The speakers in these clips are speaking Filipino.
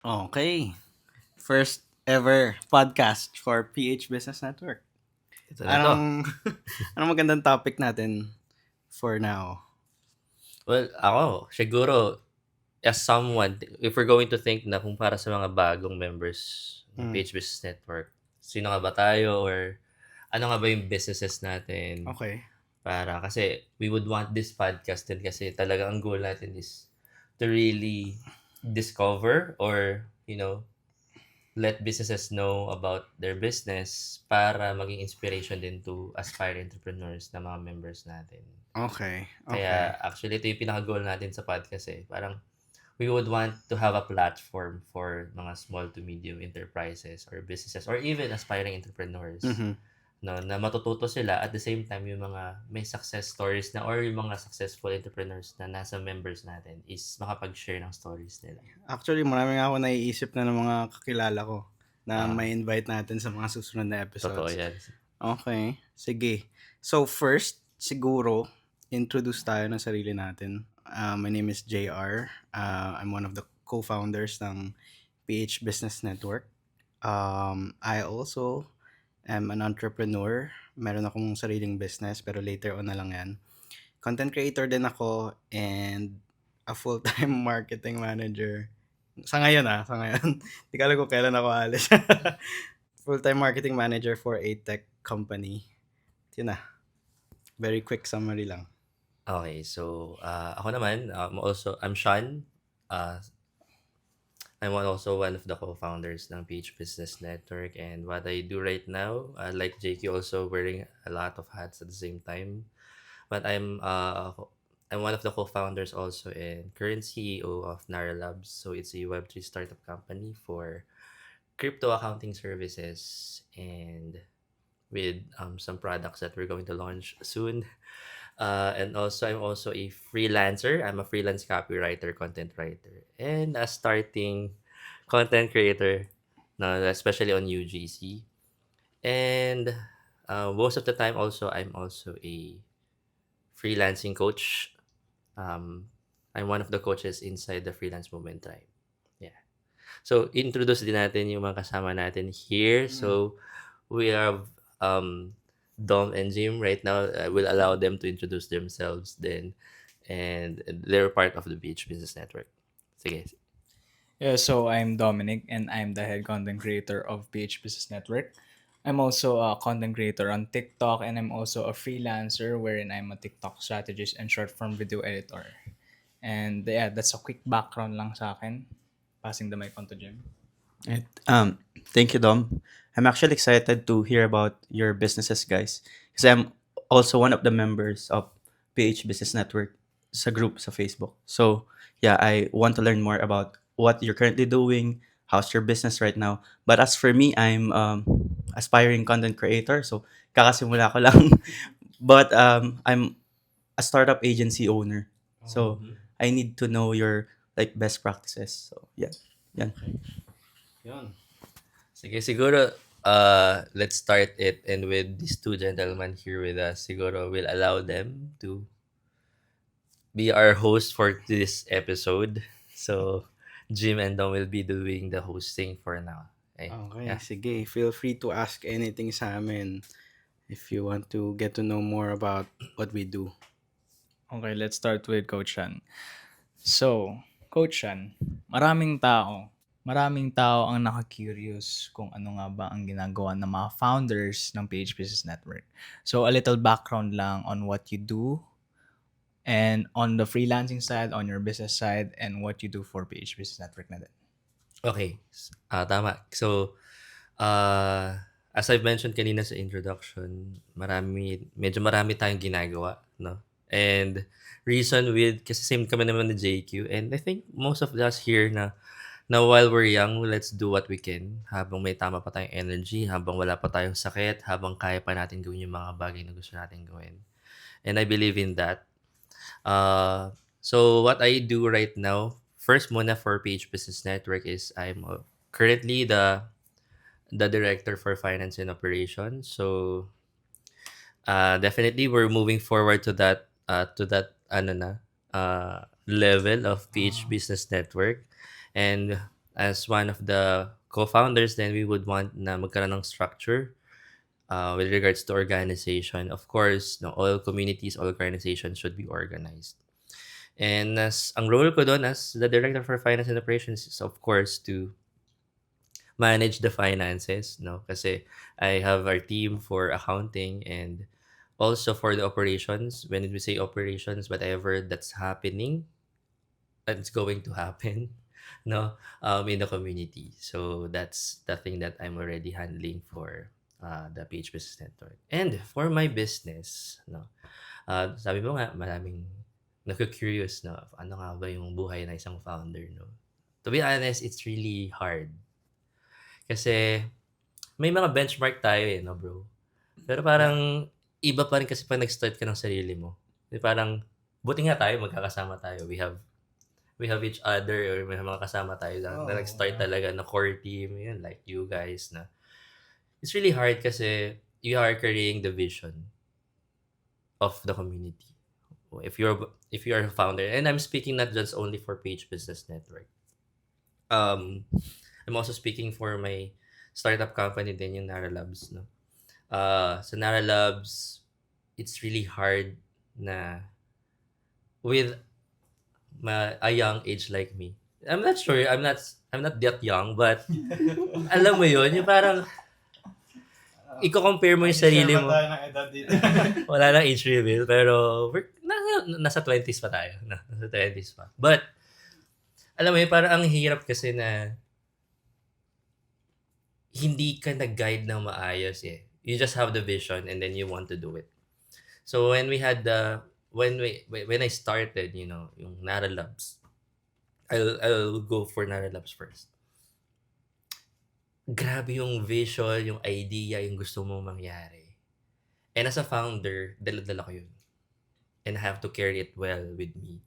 Okay. First ever podcast for PH Business Network. Ito na 'to. Anong anong magandang topic natin for now? Well, ako siguro as someone, if we're going to think na kung para sa mga bagong members ng Hmm. PH Business Network, sino nga ba tayo or ano nga ba yung businesses natin Okay. para kasi we would want this podcast din kasi talaga ang goal natin is to really discover or, let businesses know about their business para maging inspiration din to aspiring entrepreneurs na mga members natin. Okay. Okay. Kaya actually ito yung pinaka-goal natin sa podcast eh. Parang we would want to have a platform for mga small to medium enterprises or businesses or even aspiring entrepreneurs Mhm. no na matututo sila at the same time yung mga may success stories na or yung mga successful entrepreneurs na nasa members natin is makapag-share ng stories nila. Actually, marami nga ako naiisip na ng mga kakilala ko na Ah, may invite natin sa mga susunod na totoo episodes. yan. Okay. Sige. So first, siguro, introduce tayo ng sarili natin. My name is JR. I'm one of the co-founders ng PH Business Network. I also am an entrepreneur. Meron akong sariling business pero later on na lang yan. Content creator din ako and a full-time marketing manager. Sa ngayon. Hindi ko alam kung kailan ako alis. Full-time marketing manager for a tech company. Yun na. Very quick summary lang. Okay, so ako naman, I'm Sean. Uh, I'm also one of the co-founders ng PH Business Network, and what I do right now, like JQ, also wearing a lot of hats at the same time. But I'm one of the co-founders also and current CEO of Nara Labs. So it's a Web3 startup company for crypto accounting services and with some products that we're going to launch soon. And also, I'm also a freelancer. I'm a freelance copywriter, content writer, and a starting content creator, now especially on UGC. And most of the time, also, I'm also a freelancing coach. Um, I'm one of the coaches inside the freelance movement tribe. Yeah. So, introduce din natin yung mga kasama natin here. Mm. So, we have um, Dom and Jim right now. I will allow them to introduce themselves then. And they're part of the Beach Business Network. Sige. Yeah, so I'm Dominic and I'm the head content creator of PH Business Network. I'm also a content creator on TikTok and I'm also a freelancer wherein I'm a TikTok strategist and short form video editor. And yeah, that's a quick background lang sa akin. Passing the mic on to Jim. Right. Thank you, Dom. I'm actually excited to hear about your businesses, guys, because I'm also one of the members of PH Business Network sa group sa Facebook. So, yeah, I want to learn more about what you're currently doing, how's your business right now. But as for me, I'm aspiring content creator, so kakasimula ko lang. But I'm a startup agency owner. So, I need to know your like best practices. So, yeah. Yan. Yun. Sige, siguro, let's start it. And with these two gentlemen here with us, siguro we'll allow them to be our host for this episode. So, Jim and Dom will be doing the hosting for now. Okay? Okay, Yeah. sige. Feel free to ask anything sa amin if you want to get to know more about what we do. Okay, let's start with Coach Shan. So, Coach Shan, maraming tao ang naka-curious kung ano nga ba ang ginagawa ng mga founders ng PH Business Network. So, a little background lang on what you do and on the freelancing side, on your business side, and what you do for PH Business Network na din. Okay. Tama. So, as I've mentioned kanina sa introduction, medyo marami tayong ginagawa, no? And reason with, kasi same kami naman ni JQ, and I think most of us here na while we're young, let's do what we can habang may tama pa tayong energy, habang wala pa tayong sakit, habang kaya pa natin gawin yung mga bagay na gusto natin gawin. And I believe in that. So what I do right now, first muna for PH Business Network is I'm currently the director for finance and operations. So definitely we're moving forward to that ano na level of PH Business Network, and as one of the co-founders, then we would want na magkaroon ng structure with regards to organization. Of course, no, all communities, all organizations should be organized. And as ang role ko doon as the director for finance and operations is of course to manage the finances, no? Kasi I have our team for accounting and also for the operations. When we say operations, whatever that's happening, that's going to happen, no, in the community. So that's the thing that I'm already handling for the PH Business Network. And for my business, no, sabi mo nga, maraming nagka-curious, no, ano nga ba yung buhay na isang founder, no? To be honest, it's really hard. Kasi may mga benchmark tayo eh, no bro? Pero parang iba pa rin kasi pag nag-start ka ng sarili mo. Parang, buti nga tayo, magkakasama tayo. We have each other or may mga kasama tayo na nag-start talaga na core team, yun, like you guys na. It's really hard kasi you are carrying the vision of the community. If you're a founder, and I'm speaking not just only for Page Business Network. I'm also speaking for my startup company din, yung Nara Labs, no. Sa Nara Labs, it's really hard na with a young age like me. I'm not sure, I'm not that young, but alam mo yun, yung parang i-compare mo yung sarili mo. Wala lang age reveal, pero nasa 20s pa tayo. Nasa 20s pa. But, alam mo yun, parang ang hirap kasi na hindi ka nag-guide ng maayos eh. You just have the vision and then you want to do it. So when I started, you know, yung Nara Labs, I'll go for Nara Labs first. Grabe yung vision, yung idea, yung gusto mong mangyari. And as a founder, dala-dala ko yun. And I have to carry it well with me.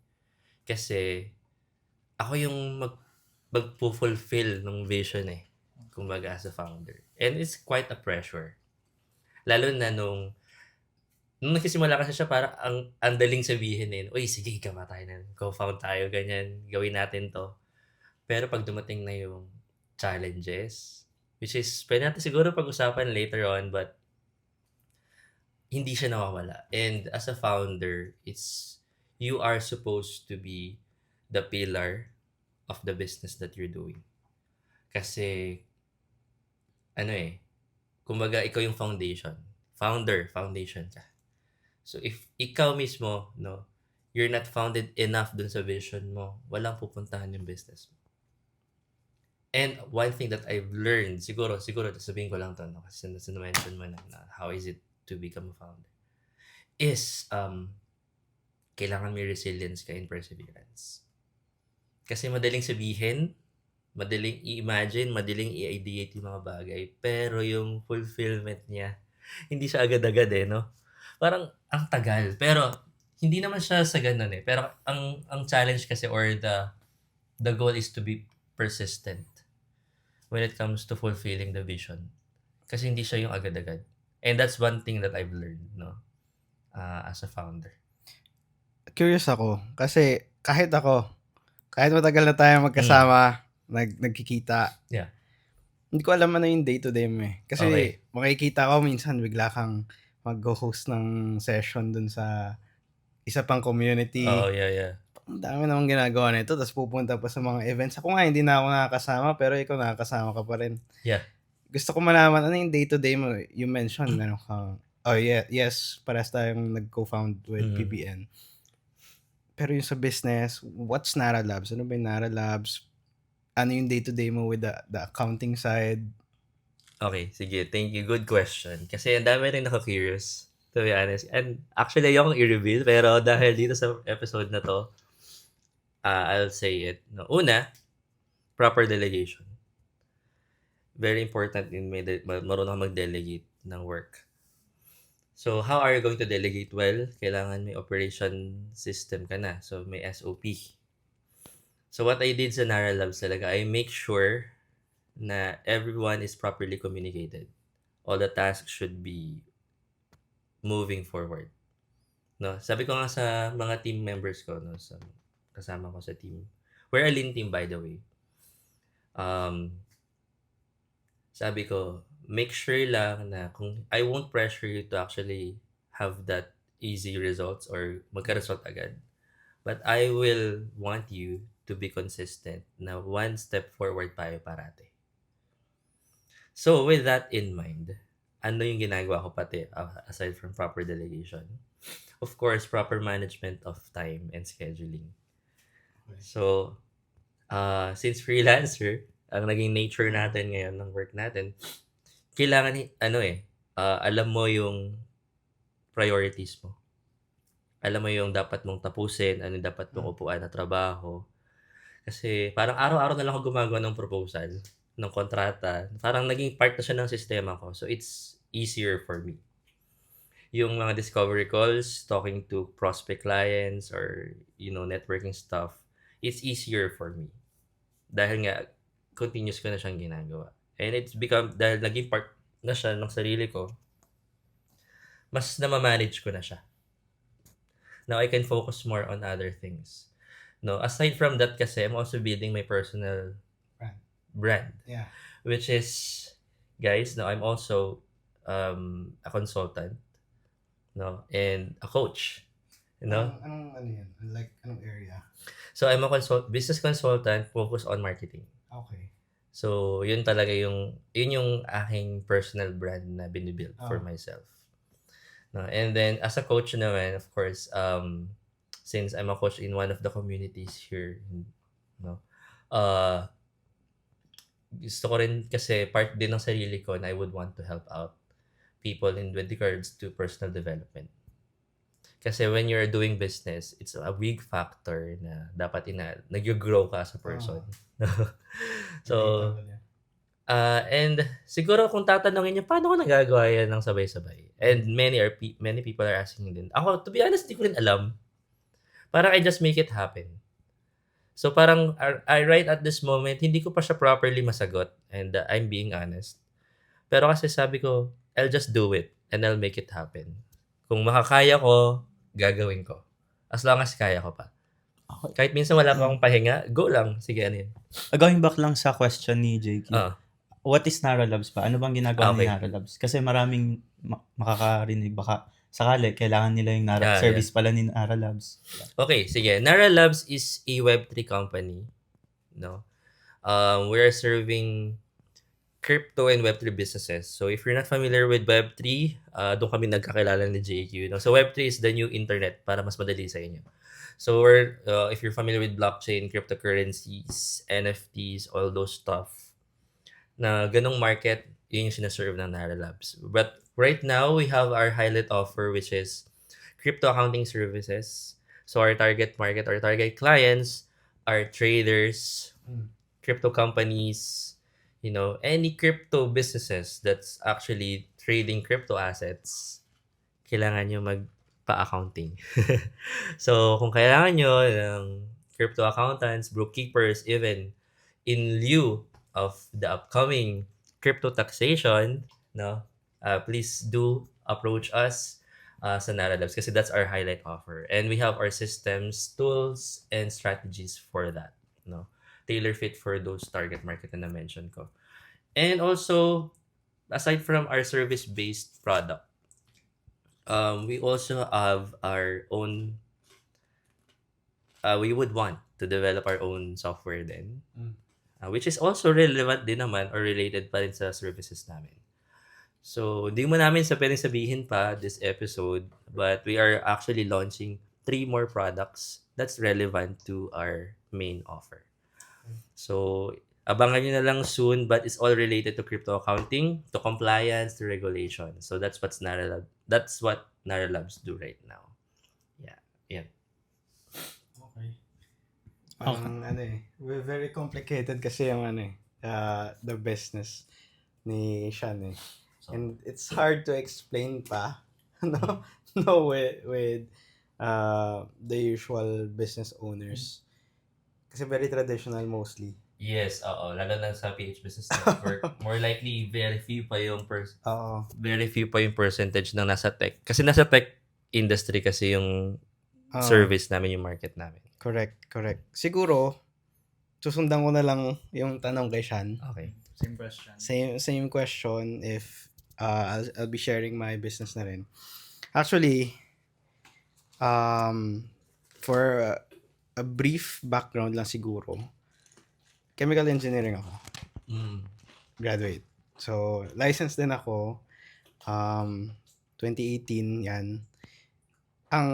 Kasi ako yung magpo-fulfill ng vision eh. Kumbaga as a founder. And it's quite a pressure. Lalo na nung nagsisimula kasi siya, para ang daling sabihin eh, uy, sige, gama tayo na, co-found tayo, ganyan, gawin natin to. Pero pag dumating na yung challenges, which is, pwede natin siguro pag-usapan later on, but hindi siya nawawala. And as a founder, you are supposed to be the pillar of the business that you're doing. Kasi, kumbaga, ikaw yung foundation. Foundation ka. So, if ikaw mismo, no, you're not founded enough dun sa vision mo, walang pupuntahan yung business mo. And one thing that I've learned, siguro, sabihin ko lang to, no, kasi na-mention mo na how is it to become a founder, is, kailangan may resilience ka and perseverance. Kasi madaling sabihin, madaling i-imagine, madaling i-ideate yung mga bagay, pero yung fulfillment niya, hindi siya agad-agad eh, no? Parang, ang tagal. Pero, hindi naman siya sa ganun eh. Pero, ang challenge kasi or the goal is to be persistent when it comes to fulfilling the vision. Kasi hindi siya yung agad-agad. And that's one thing that I've learned, no? As a founder. Curious ako. Kasi kahit matagal na tayo magkasama, nagkikita. Yeah. Hindi ko alam ano yung day-to-day mo eh. Kasi Okay. makikita ko minsan bigla kang mag-host ng session dun sa isa pang community. Oh, yeah. Ang dami namang ginagawa nito. Tapos pupunta pa sa mga events. Ako nga, hindi na ako nakakasama, pero ikaw nakakasama ka pa rin. Yeah. Gusto ko malaman, ano yung day-to-day mo? You mentioned, meron kang, yes, parehas tayong nag-co-found with Mhm. PBN. Pero yung sa business, what's Nara Labs? Ano ba yung Nara Labs? Ano yung day-to-day mo with the accounting side? Okay, sige. Thank you. Good question. Kasi ang dami rin naka-curious, to be honest. And actually, ayokong i-reveal, pero dahil dito sa episode na to, I'll say it. No. Una, proper delegation. Very important in marunong kang mag-delegate ng work. So, how are you going to delegate? Well, kailangan may operation system ka na. So, may SOP. So, what I did sa Nara Labs talaga, I make sure na everyone is properly communicated. All the tasks should be moving forward. No, sabi ko nga sa mga team members ko, no, sa kasama ko sa team. We're a lean team, by the way. Um, sabi ko, make sure lang na kung I won't pressure you to actually have that easy results or magka-result agad. But I will want you to be consistent na one step forward tayo parate. So, with that in mind, ano yung ginagawa ko pati aside from proper delegation? Of course, proper management of time and scheduling. So, since freelancer, ang naging nature natin ngayon ng work natin, kailangan alam mo yung priorities mo. Alam mo yung dapat mong tapusin, ano yung dapat mong upuan na trabaho. Kasi parang araw-araw na lang ako gumagawa ng proposal, ng kontrata. Parang naging part na siya ng sistema ko. So, it's easier for me. Yung mga discovery calls, talking to prospect clients or, networking stuff, it's easier for me. Dahil nga, continuous ko na siyang ginagawa. And it's become, dahil naging part na siya ng sarili ko, mas na-manage ko na siya. Now, I can focus more on other things. No, aside from that kasi, I'm also building my personal brand. Yeah. Which is, guys, no, I'm also a consultant, no, and a coach, Anong ano yan? Like, anong area? So, I'm a business consultant focused on marketing. Okay. So, yun yung aking personal brand na binibuild for myself. No, and then, as a coach naman, of course, since I'm a coach in one of the communities here, gusto ko rin kasi part din ng sarili ko na I would want to help out people with regards to personal development. Kasi when you're doing business, it's a big factor na dapat nag-grow ka as a person. So, and siguro kung tatanungin niyo, paano ko nagagawa yan ng sabay-sabay? And many people are asking din. Ako, to be honest, di ko rin alam. Parang I just make it happen. So parang I right at this moment, hindi ko pa siya properly masagot and I'm being honest. Pero kasi sabi ko, I'll just do it and I'll make it happen. Kung makakaya ko, gagawin ko. As long as kaya ko pa. Kahit minsan wala kang pahinga, go lang. Sige, ano yun? Going back lang sa question ni JQ. What is Nara Labs pa? Ano bang ginagawa ni Okay. Nara Labs? Kasi maraming makakarinig baka sakali kailangan nila yung Nara service pala ni Nara Labs. Okay, sige. Nara Labs is a Web3 company. No? We're serving crypto and Web3 businesses. So if you're not familiar with Web3, doon kami nagkakilala ni JQ. No? So Web3 is the new internet para mas madali sa inyo. So if you're familiar with blockchain, cryptocurrencies, NFTs, all those stuff, na ganong market, yun yung sinaserve ng Nara Labs. But right now, we have our highlight offer, which is crypto accounting services. So our target market, our target clients are traders, crypto companies, any crypto businesses that's actually trading crypto assets, kailangan nyo magpa-accounting. So, kung kailangan nyo ng crypto accountants, bookkeepers, even in lieu of the upcoming crypto taxation, please do approach us sa Nara Labs kasi that's our highlight offer. And we have our systems, tools, and strategies for that. Tailor fit for those target market na mention ko. And also, aside from our service-based product, we also have our own, we would want to develop our own software then, which is also relevant din naman or related pa rin sa services namin. So, hindi mo namin pwedeng sabihin pa this episode, but we are actually launching 3 more products that's relevant to our main offer. So, abangan nyo na lang soon, but it's all related to crypto accounting, to compliance, to regulation. So, that's what Nara Labs do right now. Yeah. Okay. We're very complicated kasi yung the business ni Sean eh. And it's hard to explain pa, with the usual business owners. Kasi very traditional mostly. Yes, oo. Lalo na sa PH Business Network. More likely, very few pa yung percentage ng nasa tech. Kasi nasa tech industry kasi yung service namin, yung market namin. Correct. Siguro, susundan ko na lang yung tanong kay Shan. Okay. Same question. Same question if I'll be sharing my business na rin. Actually, for a brief background lang siguro, chemical engineering ako. Graduate. So, licensed din ako. 2018, yan. Ang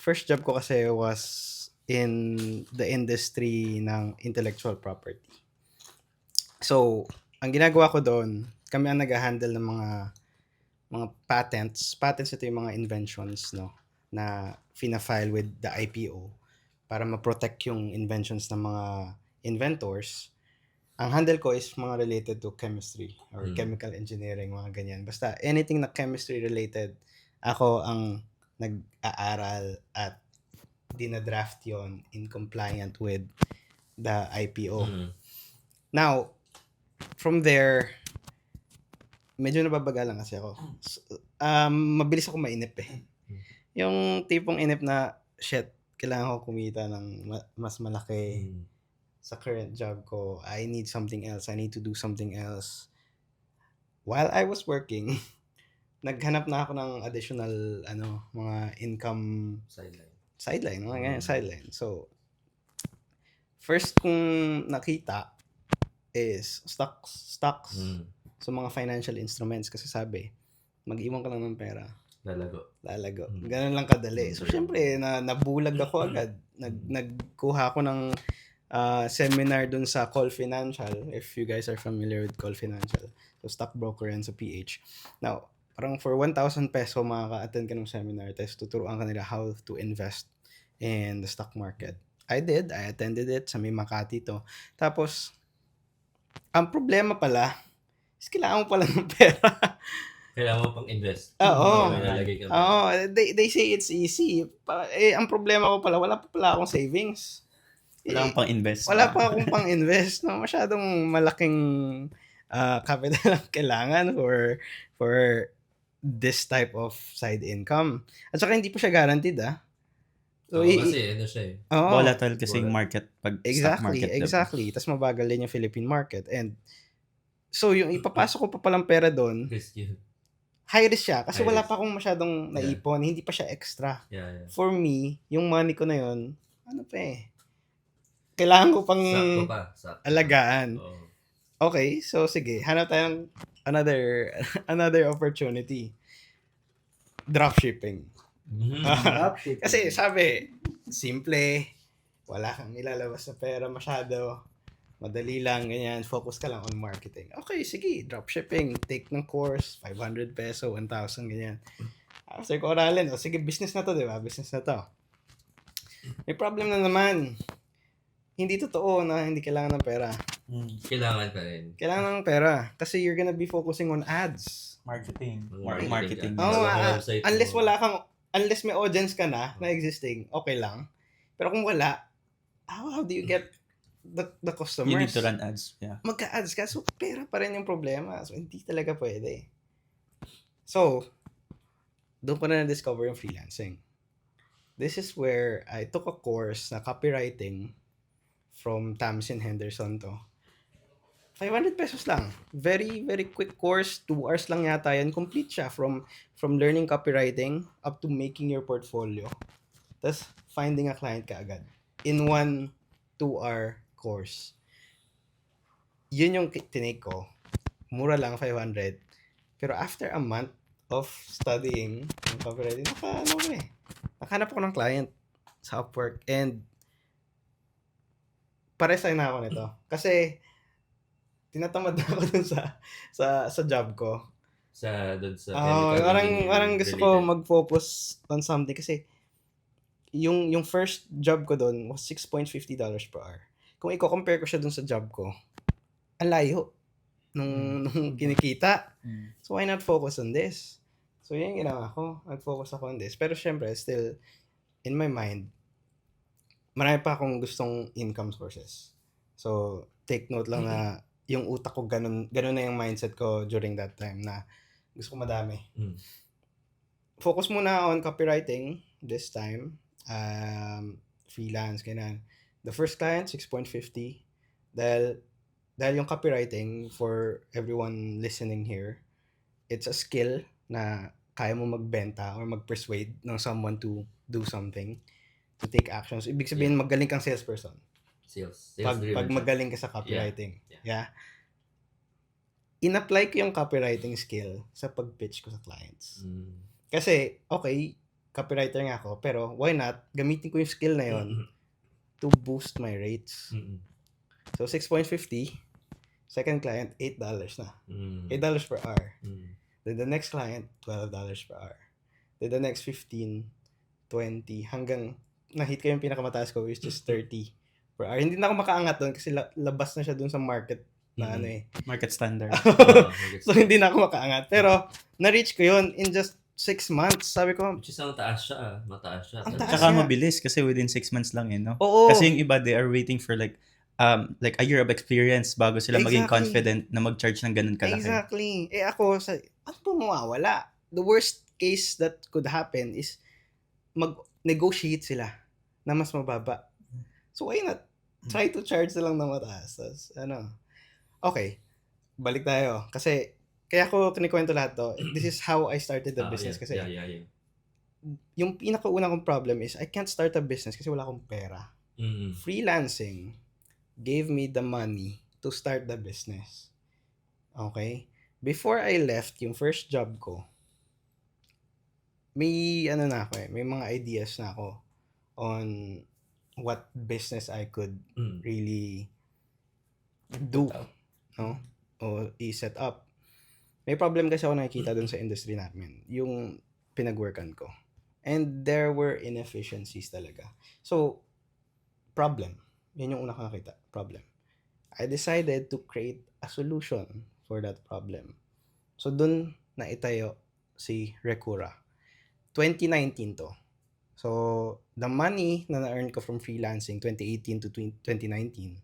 first job ko kasi was in the industry ng intellectual property. So, ang ginagawa ko doon, kami ang nag-handle ng mga patents. Patents, ito yung mga inventions, no, na fina-file with the IPO para ma-protect yung inventions ng mga inventors. Ang handle ko is mga related to chemistry or chemical engineering, mga ganyan. Basta anything na chemistry related, ako ang nag-aaral at dinadraft yon in compliant with the IPO. Now, from there, medyo nababagalan kasi ako. Mabilis ako mainip eh. Yung tipong inip na, shit, kailangan ko kumita ng mas malaki sa current job ko. I need something else. I need to do something else. While I was working, naghanap na ako ng additional mga income sideline, mga ganyan, sideline. So, first kong nakita is stocks. So, mga financial instruments kasi sabi, mag-iwan ka lang ng pera. Lalago. Ganun lang kadali. So, syempre, nabulag ako agad. Nagkuha ako ng seminar dun sa Call Financial, if you guys are familiar with Call Financial. So, stockbroker yan sa PH. Now, parang for 1,000 peso makaka-attend ka ng seminar, tapos tuturuan ka nila how to invest in the stock market. I attended it sa may Makati to. Tapos, ang problema pala, is kailangan mo pala ng pera. Kailangan mo pang invest. Oo. Ilalagay ka Oo, they say it's easy. Ang problema ko pala, wala pa pala akong savings. Wala kang pang-invest. Wala pa akong pang-invest. No? Masyadong malaking capital ang kailangan for this type of side income. At saka hindi pa siya guaranteed, So, kasi ano siya eh. Volatile kasi yung market pag stock market. Exactly. Tapos mabagal din yung Philippine market. And so, yung ipapasok ko pa palang pera doon, Risk yun. high risk siya. Kasi High wala risk. pa akong masyadong naipon. Hindi pa siya extra. Yeah. For me, yung money ko na yun, kailangan ko pang Sakto pa. alagaan. Oo. Okay, so sige, hanap tayong another opportunity. Dropshipping. Kasi sabi, simple, wala kang ilalabas na pera masyado, madali lang, ganyan, focus ka lang on marketing. Okay, sige, dropshipping, take ng course, 500 peso, 1,000, ganyan. After ko oralin, sige, business na to, di ba? Business na to. May problem na naman. Hindi totoo na hindi kailangan ng pera. Kailangan pa rin. Kailangan ng pera. Kasi you're gonna be focusing on ads. Marketing. Marketing. Unless may audience ka na existing, okay lang. Pero kung wala, how do you get the customers? You need to run ads. Yeah. Magka-ads ka, so pera pa rin yung problema. So, hindi talaga pwede. So, doon ko na na-discover yung freelancing. This is where I took a course na copywriting from Tamsin Henderson to. 500 pesos lang. Very, very quick course. 2 hours lang yata yan. Complete siya from learning copywriting up to making your portfolio. Tapos, finding a client ka agad. In 1 2-hour course. Yun yung tinake ko. Mura lang, 500. Pero after a month of studying ng copywriting, nakahanap ako ng client sa Upwork. And, paresign na ako nito. Kasi, tinatamad na ako dun sa job ko. Doon sa Parang gusto ko mag-focus on something kasi yung first job ko doon was $6.50 per hour. Kung i-compare ko siya dun sa job ko, ang layo nung kinikita. So why not focus on this? So yun yung ginawa ko. Nag-focus ako on this. Pero syempre, still, in my mind, marami pa akong gustong income sources. So, take note lang na yung utak ko, ganun na yung mindset ko during that time na gusto ko madami. Focus muna on copywriting this time. Freelance, ganyan. The first client, $6.50. Dahil yung copywriting, for everyone listening here, it's a skill na kaya mo magbenta or mag-persuade ng someone to do something, to take actions. Ibig sabihin, magaling kang salesperson. Sales Pag driven siya. magaling ka sa copywriting. Yeah. Yeah. In-apply ko yung copywriting skill sa pag-pitch ko sa clients. Kasi, okay, copywriter nga ako, pero why not, gamitin ko yung skill na yon to boost my rates. So, 6.50, second client, $8 na. $8 per hour. Then the next client, $12 per hour. Then the next 15, 20, hanggang na-hit ko yung pinakamataas ko, which is 30 per hour. Hindi na ako makaangat doon kasi labas na siya doon sa market na ano eh. Market standard. So, hindi na ako makaangat. Pero, na-reach ko yun in just 6 months. Sabi ko, Which is ang taas siya. Mataas siya. Ang taas. Tsaka siya. mabilis kasi within 6 months lang no? oo. Kasi yung iba, they are waiting for like a year of experience bago sila maging Exactly. confident na mag-charge ng ganun kalaki. Exactly. Eh ako, ano po mawawala? The worst case that could happen is mag-negotiate sila na mas mababa. So, why not? Try to charge na lang na mataas. Tas, okay. Balik tayo. Kasi, kaya ko kinikwento lahat to. This is how I started the business. Kasi, yung pinakauna kong problem is, I can't start a business kasi wala akong pera. Freelancing gave me the money to start the business. Okay? Before I left yung first job ko, may may mga ideas na ako on what business I could really do, no? O i-set up. May problem kasi ako nakikita dun sa industry namin, yung pinag-workan ko. And there were inefficiencies talaga. So, problem. Yan yung una ko nakita, problem. I decided to create a solution for that problem. So, dun na itayo si Recura. 2019 to. So, the money na na-earn ko from freelancing 2018 to 2019,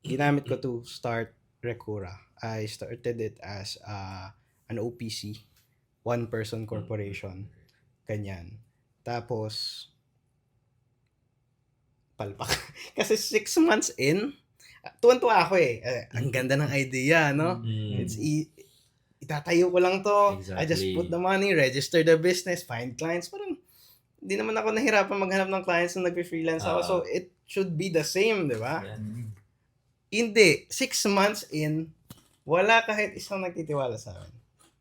ginamit ko to start Recura. I started it as an OPC, one-person corporation. Ganyan. Tapos, palpak. Kasi 6 months in, tuwan-tuwa ako eh. Ang ganda ng idea, no? It's itatayo ko lang to. Exactly. I just put the money, register the business, find clients. Parang, hindi naman ako nahirapan maghanap ng clients na nagpe-freelance ako. So, it should be the same, di ba? Yeah. Hindi. 6 months in, wala kahit isang nagtitiwala sa akin.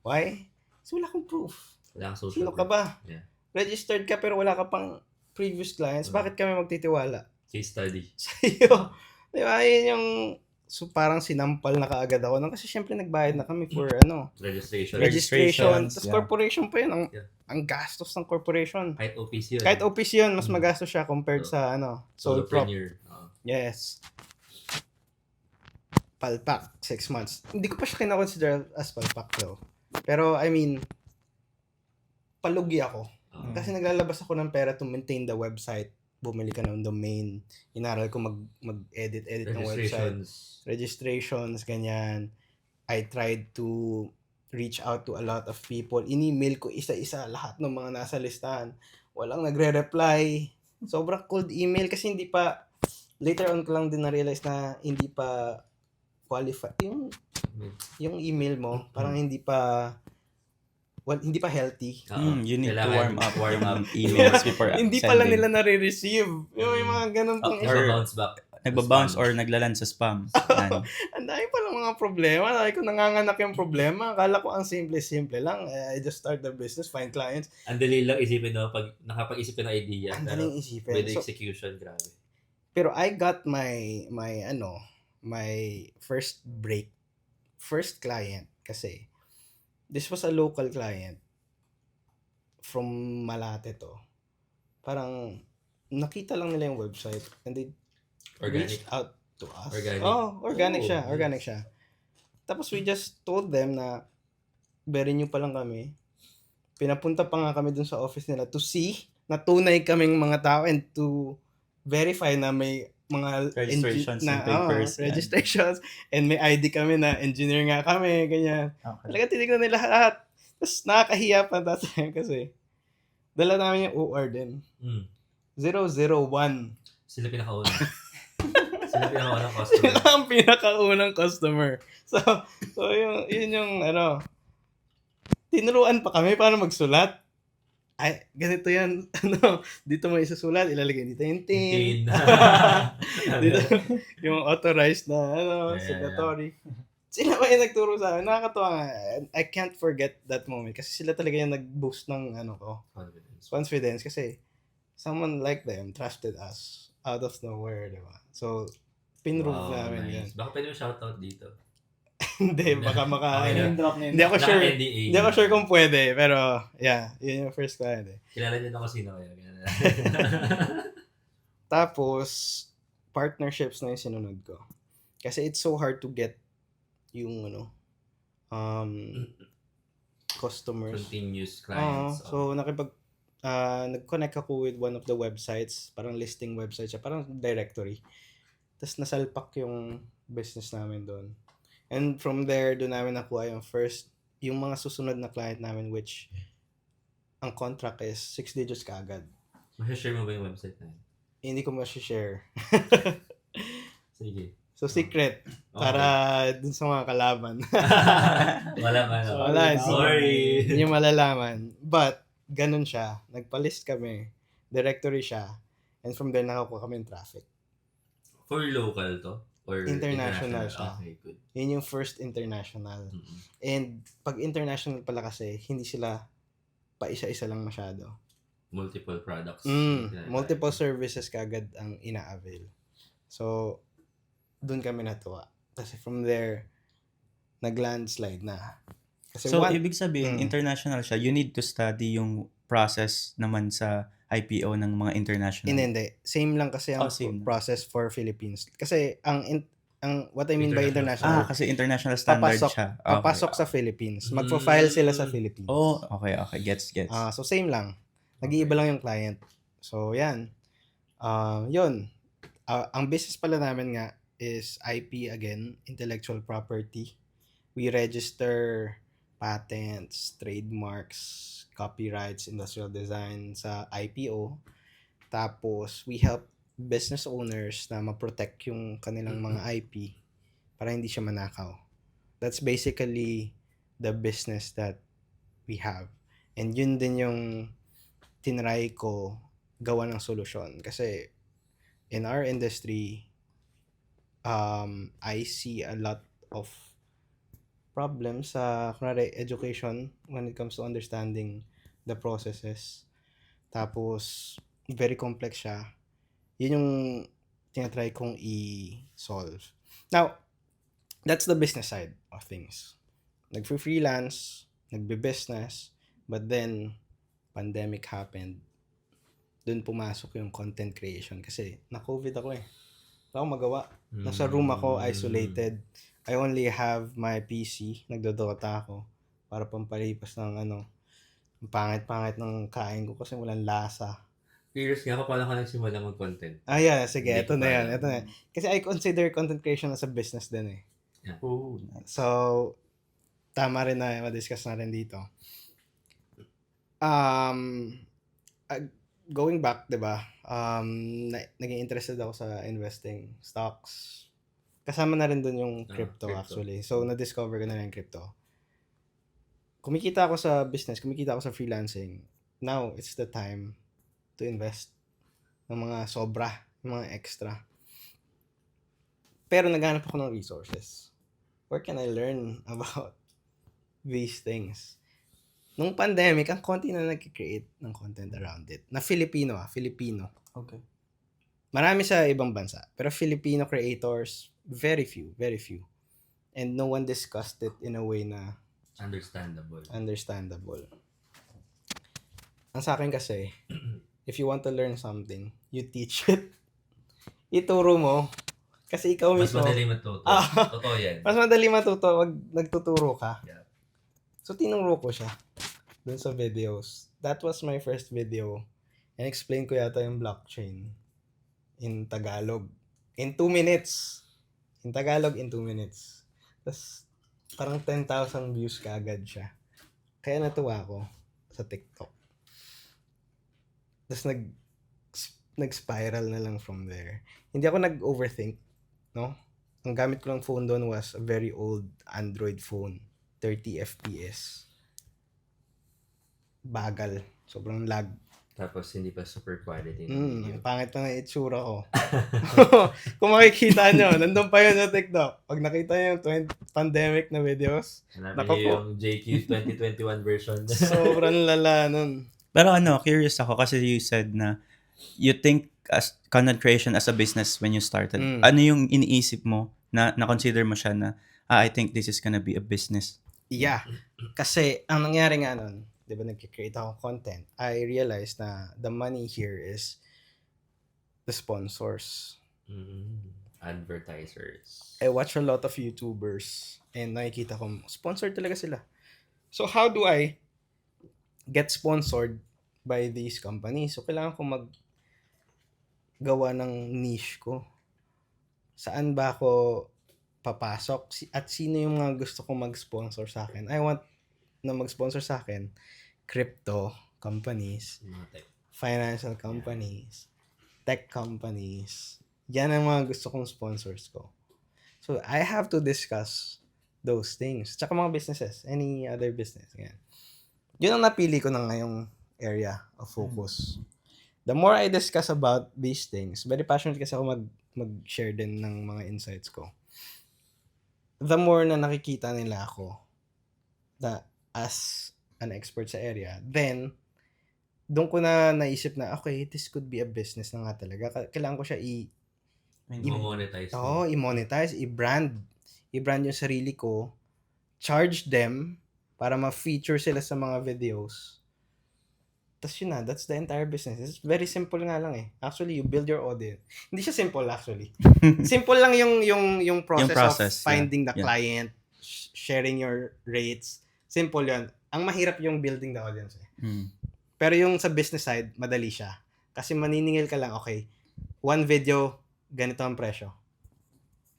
Why? Kasi wala akong proof. Wala kang social Sino ka ba? Yeah. Registered ka pero wala ka pang previous clients. Bakit kami magtitiwala? Case study. Sa'yo. Di ba? Yun yung parang sinampal na kaagad ako. Kasi syempre nagbayad na kami for Registration. registration. Tapos yeah. corporation pa yun. Yeah. Ang gastos ng corporation. Kahit OPC yun. Kahit OPC yun, mas magastos siya compared sa sole prop. Solopreneur. Yes. Palpak, 6 months. Hindi ko pa siya kina-consider as palpak though. Pero I mean, palugi ako. Kasi naglalabas ako ng pera to maintain the website. Bumili ka ng domain. Inaral ko mag-edit ng website. Registrations, ganyan. I tried to reach out to a lot of people. In-email ko isa-isa lahat ng mga nasa listahan. Walang nagre-reply. Sobrang cold email kasi hindi pa, later on ko lang din na-realize na hindi pa qualified. Yung email mo, parang hindi pa healthy. You need to Kailangan warm up emails before Hindi sending. pala nila nare-receive. Yung mga ganun pang Nagba-bounce back. Nagbabounce or naglaland sa spam. Yan. Ang dami palang mga problema. Dahil ko nanganganak yung problema. Akala ko ang simple-simple lang. I just start the business, find clients. Ang dali lang isipin pag nakapag-isip ka ng idea. Ang Pero daling isipin. with the So, execution, grabe. pero I got my first client kasi this was a local client from Malate to. Parang nakita lang nila yung website and they Organic. reached out to us. Organic. Organic Oh, siya. nice. Organic siya. Tapos we just told them na very new pa lang kami. Pinapunta pa nga kami dun sa office nila to see na tunay kaming mga tao and to verify na may mga Registrations and papers, yan. registrations and may ID kami na engineer nga kami, ganyan. Okay. Talaga tinignan nila lahat. Tapos nakakahiya pa that time kasi dala namin yung OR din. 001. Sila pinakauna. Sino pinakaunang Sila customer? ang pinakaunang customer. So yun yung tinuruan pa kami paano magsulat. Ay, ganito yan. Dito mo isusulat, ilalagay dito yung tin. Tin. Dito, yung authorized na, Yeah. signatory. Sila ba yung nagturo sa akin? Nakakatuwa nga. I can't forget that moment kasi sila talaga yung nag-boost ng confidence kasi someone like them trusted us out of nowhere, di ba? So, pinrove namin yan. Nice. Baka pwede mo shoutout dito. Hindi, baka Okay Name drop na yun. Hindi ako sure. Naka-NDA. Hindi ako sure kung pwede, pero yeah, yun yung first client eh. Kilala niyo na kung sino kayo. Tapos, partnerships na yung sinunod ko. Kasi it's so hard to get yung customers. Continuous clients. So, nag-connect ako with one of the websites, parang listing website siya, parang directory. Tapos nasalpak yung business namin doon. And from there, doon namin nakuha yung mga susunod na client namin which ang contract is 6 digits kaagad. Masashare mo ba yung website na yun? Hindi ko ma-share. Sige. So, secret. Para dun sa mga kalaban. Wala. Sorry. Hindi nyo malalaman. But, ganun siya. Nagpa-list kami. Directory siya. And from there, nakakuha kami ng traffic. For local to? Or International siya. Okay, good. Yun yung first international. Mm-mm. And pag international pala kasi, hindi sila pa isa-isa lang masyado. Multiple products. Multiple services kagad ang ina-avail. So, dun kami natuwa. Kasi from there, nag-landslide na. Kasi So, ibig sabihin, Mm. international siya. You need to study yung process naman sa IPO ng mga international. Hindi. Same lang kasi ang Same. process for Philippines. Kasi ang what I mean by international, kasi international standard siya. Okay. papasok sa Philippines. Magpo-file sila sa Philippines. Oh, okay. Gets. So same lang. Nag-iiba lang yung client. So yan. Yun. Ang business pala namin nga is IP again, intellectual property. We register patents, trademarks, copyrights, industrial design sa IPO. Tapos we help business owners na ma-protect yung kanilang mga IP para hindi siya manakaw. That's basically the business that we have. And yun din yung tinry ko gawa ng solusyon. Kasi in our industry, I see a lot of problems sa kunwari education when it comes to understanding the processes. Tapos, very complex siya. Yun yung tinatry kong i-solve. Now, that's the business side of things. Nag-freelance, nagbe-business, but then, pandemic happened. Doon pumasok yung content creation kasi na-COVID ako eh. Wala akong magawa. Nasa room ako, isolated. I only have my PC. Nagdodota ako para pampalipas ng ang pangit-pangit ng kain ko kasi walang lasa. Curious nga ako paano ka nagsimula mag-content. Yeah. Sige, Hindi ito ko na pa yan. alam. Ito na yan. Kasi I consider content creation as a business din eh. Oh, So, tama rin na ma-discuss na rin dito. Going back, 'di ba? Naging interested ako sa investing, stocks. Kasama na rin doon yung crypto crypto. actually. So, na-discover ko na rin yung crypto. Kumikita ako sa business, kumikita ako sa freelancing. Now, it's the time to invest ng mga sobra, ng mga extra. Pero naghanap ako ng resources. Where can I learn about these things? Nung pandemic, ang konti na nag-create ng content around it. Na Filipino. okay. Marami sa ibang bansa. Pero Filipino creators, very few. And no one discussed it in a way na understandable. Ang sa akin kasi, if you want to learn something, you teach it. Ituro mo. Kasi ikaw Mas mismo. madali matuto. Totoo yan. Mas madali matuto wag nagtuturo ka. Yeah. So, tinuro ko siya dun sa videos. That was my first video. And explain ko yata yung blockchain in Tagalog. In 2 minutes. In Tagalog, in 2 minutes. Tapos, parang 10,000 views kaagad siya. Kaya natuwa ako sa TikTok. Tapos, nag-spiral na lang from there. Hindi ako nag-overthink. no? Ang gamit ko lang phone doon was a very old Android phone. 30 FPS. Bagal. Sobrang lag. Tapos hindi pa super quality ng video. Ang pangit na ng itsura ko. Kung makikita nyo, nandun pa yun sa TikTok. Pag nakita nyo yung pandemic na videos, Hanapin Nako niyo po. yung JQ 2021 version. sobrang lala nun. Pero ano, curious ako kasi you said na you think as content creation as a business when you started. Ano yung iniisip mo na na-consider mo siya na I think this is gonna be a business? Yeah. Kasi, ang nangyari nga nun, di ba nag-create ako content, I realized na the money here is the sponsors. Advertisers. I watch a lot of YouTubers and nakikita ko, sponsored talaga sila. So, how do I get sponsored by these companies? So, kailangan ko gawa ng niche ko. Saan ba ako papasok? At sino yung mga gusto kong mag-sponsor sa akin? I want na mag-sponsor sa akin crypto companies, Mga tech. financial companies, tech companies. Yan ang mga gusto kong sponsors ko. So, I have to discuss those things. Tsaka mga businesses. Any other business. Yan. Yun ang napili ko na ngayong area of focus. The more I discuss about these things, very passionate kasi ako mag-share din ng mga insights ko. The more na nakikita nila ako as an expert sa area, then, doon ko na naisip na, okay, this could be a business na nga talaga. Kailangan ko siya I-monetize. i-monetize, i-brand. I-brand yung sarili ko, charge them para ma-feature sila sa mga videos. Tapos yun na, that's the entire business. It's very simple nga lang eh. Actually, you build your audience. Hindi siya simple actually. Simple lang yung process of finding the client, sharing your rates. Simple yun. Ang mahirap yung building the audience eh. Pero yung sa business side, madali siya. Kasi maniningil ka lang, okay, one video, ganito ang presyo.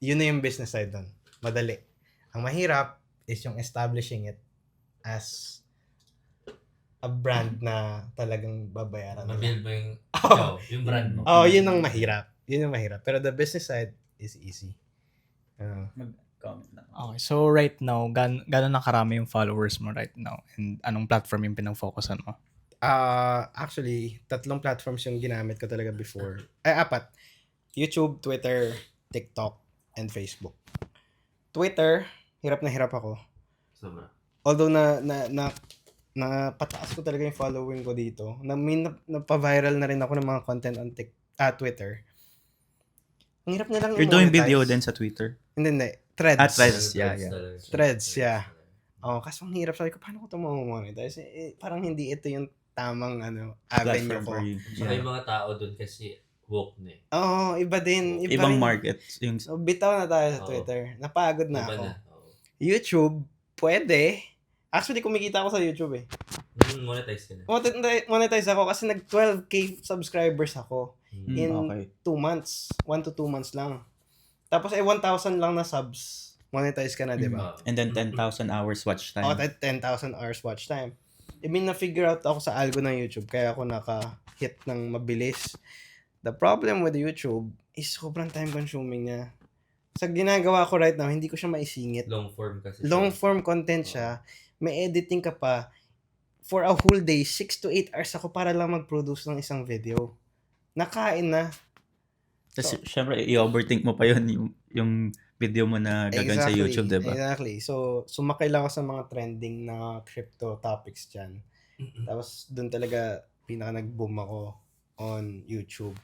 Yun na yung business side dun. Madali. Ang mahirap is yung establishing it as a brand na talagang babayaran nila. Ma-build mo yung brand mo. Yun ang mahirap. Yun ang mahirap. Pero the business side is easy. Comment lang. Okay, so right now, gano'n na karami yung followers mo right now? And anong platform yung pinag-focusan mo? Actually, 3 platforms yung ginamit ko talaga before. 4. YouTube, Twitter, TikTok, and Facebook. Twitter, hirap na hirap ako. Sobra. Although na pataas ko talaga yung following ko dito. Napa-viral na rin ako ng mga content on Twitter. Ang hirap nilang You're doing i-monetize. video din sa Twitter? Hindi. Threads. Threads. Yeah. Threads, yeah. Kaso ang hirap. Sabi ko, paano ko ito ma-monetize? Parang hindi ito yung tamang avenue Platform ko. for you. Saka yung mga tao doon kasi woke na eh. Iba din. Ibang rin. market. Yung So, bitaw na tayo sa Oo. Twitter. Napagod na Iba ako. na. Oo. YouTube, pwede. Actually, kumikita ako sa YouTube eh. Monetize ka na. Monetize ako kasi nag 12k subscribers ako in okay. 2 months. 1 to 2 months lang. Tapos 1,000 lang na subs. Monetize ka na, di ba? And then 10,000 hours watch time. 10,000 hours watch time. I mean, na-figure out ako sa algo ng YouTube kaya ako naka-hit ng mabilis. The problem with YouTube is sobrang time consuming niya. Sa ginagawa ko right now, hindi ko siya maisingit. Long form kasi. Long form content siya. May editing ka pa. For a whole day, 6 to 8 hours ako para lang mag-produce ng isang video. Nakain na. Kasi syempre, i-overthink mo pa yun yung video mo na gagawin sa YouTube, diba? Exactly. So, sumakay lang ako sa mga trending na crypto topics dyan. Tapos, doon talaga pinaka nag-boom ako on YouTube.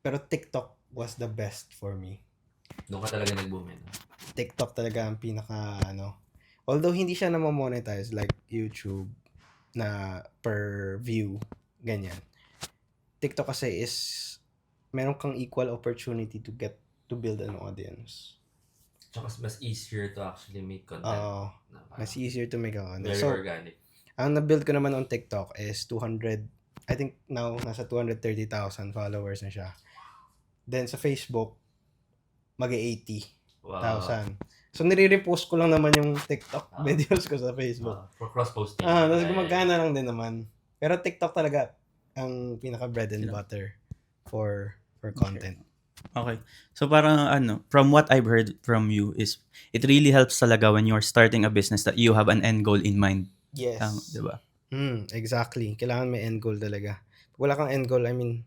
Pero TikTok was the best for me. Doon ka talaga nag-boom eh. TikTok talaga ang pinaka although hindi siya na-monetize like YouTube na per view, ganyan. TikTok kasi is meron kang equal opportunity to build an audience. Tsaka mas easier to actually make content. Mas easier to make a content. Very So, organic. ang na-build ko naman on TikTok is 200, I think now nasa 230,000 followers na siya. Then sa Facebook, mag-80,000. Wow. So, nire-repost ko lang naman yung TikTok videos ko sa Facebook. For cross-posting. Tapos gumagana lang din naman. Pero TikTok talaga ang pinaka bread and butter for content. Okay. So parang from what I've heard from you is it really helps talaga when you're starting a business that you have an end goal in mind. Tama, Yes. 'di ba? Exactly. Kailangan may end goal talaga. Pag wala kang end goal, I mean,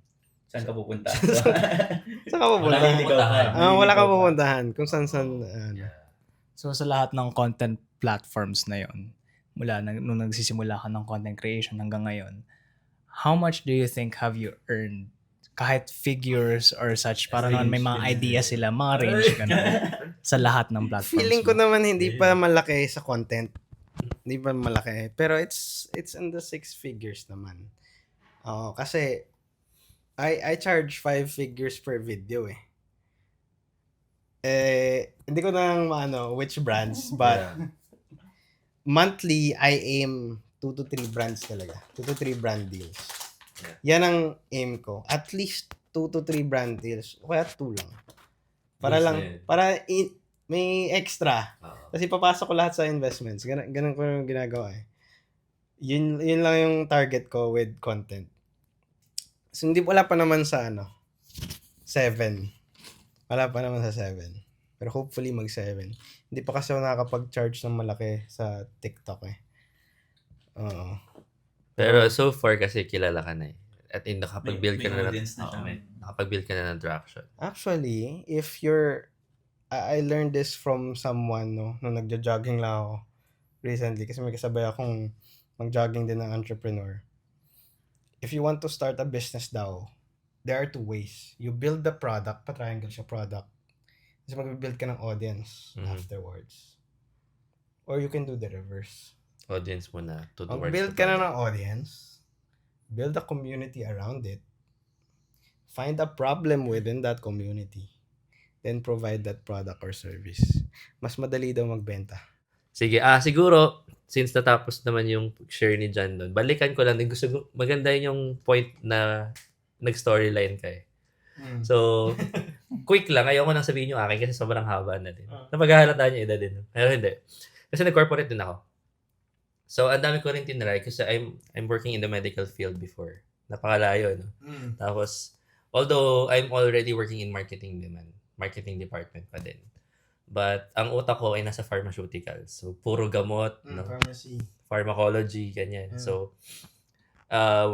Saan ka pupunta? saan ka pupunta? Maliligaw ka. Wala kang pupuntahan. Kung saan, ano. So sa lahat ng content platforms na yon, mula nung nagsisimula ka ng content creation hanggang ngayon, how much do you think have you earned? Kahit figures or such, para naman may mga idea sila, mga range ganun, sa lahat ng platforms Feeling ko mo. naman hindi pa malaki sa content. Hindi pa malaki. Pero it's in the 6 figures naman. Kasi I charge 5 figures per video eh. Hindi ko nang maano which brands, but monthly I aim 2 to 3 brands talaga. 2 to 3 brand deals. Yan ang aim ko. At least 2 to 3 brand deals. O kaya 2 lang. Para Yes, lang, eh. may extra. Oo. Kasi papasok ko lahat sa investments. Ganun ko yung ginagawa eh. Yun lang yung target ko with content. So, wala pa naman sa 7. Wala pa naman sa 7. Pero hopefully mag 7. Hindi pa kasi ako nakakapag-charge ng malaki sa TikTok eh. Oo. Pero so far kasi kilala ka na eh. At nakapag-build ka May na audience na siya, Oo, may. nakapag-build ka na ng traction. Actually, if you're I learned this from someone nung nagja-jogging lang ako recently kasi may kasabay akong mag-jogging din ng entrepreneur. If you want to start a business daw, there are 2 ways. You build the product, pa-triangle siya product. Kasi mag-build ka ng audience afterwards. Or you can do the reverse. Audience mo na to towards Mag-build the ka na product. ng audience, build a community around it, find a problem within that community, then provide that product or service. Mas madali daw magbenta. Sige, siguro, since natapos naman yung share ni John doon, balikan ko lang din. Maganda yung point na nag-storyline ka eh. So, quick lang. Ayoko nang sabihin yung akin kasi sobrang haba na din. Napaghahalata niya edad din. Pero hindi. Kasi nag-corporate din ako. So, ang dami ko rin tinry kasi I'm working in the medical field before. Napakalayo, no? Tapos, although I'm already working in marketing department pa din. But, ang utak ko ay nasa pharmaceuticals. So, puro gamot, no? Pharmacy. Pharmacology, ganyan. So,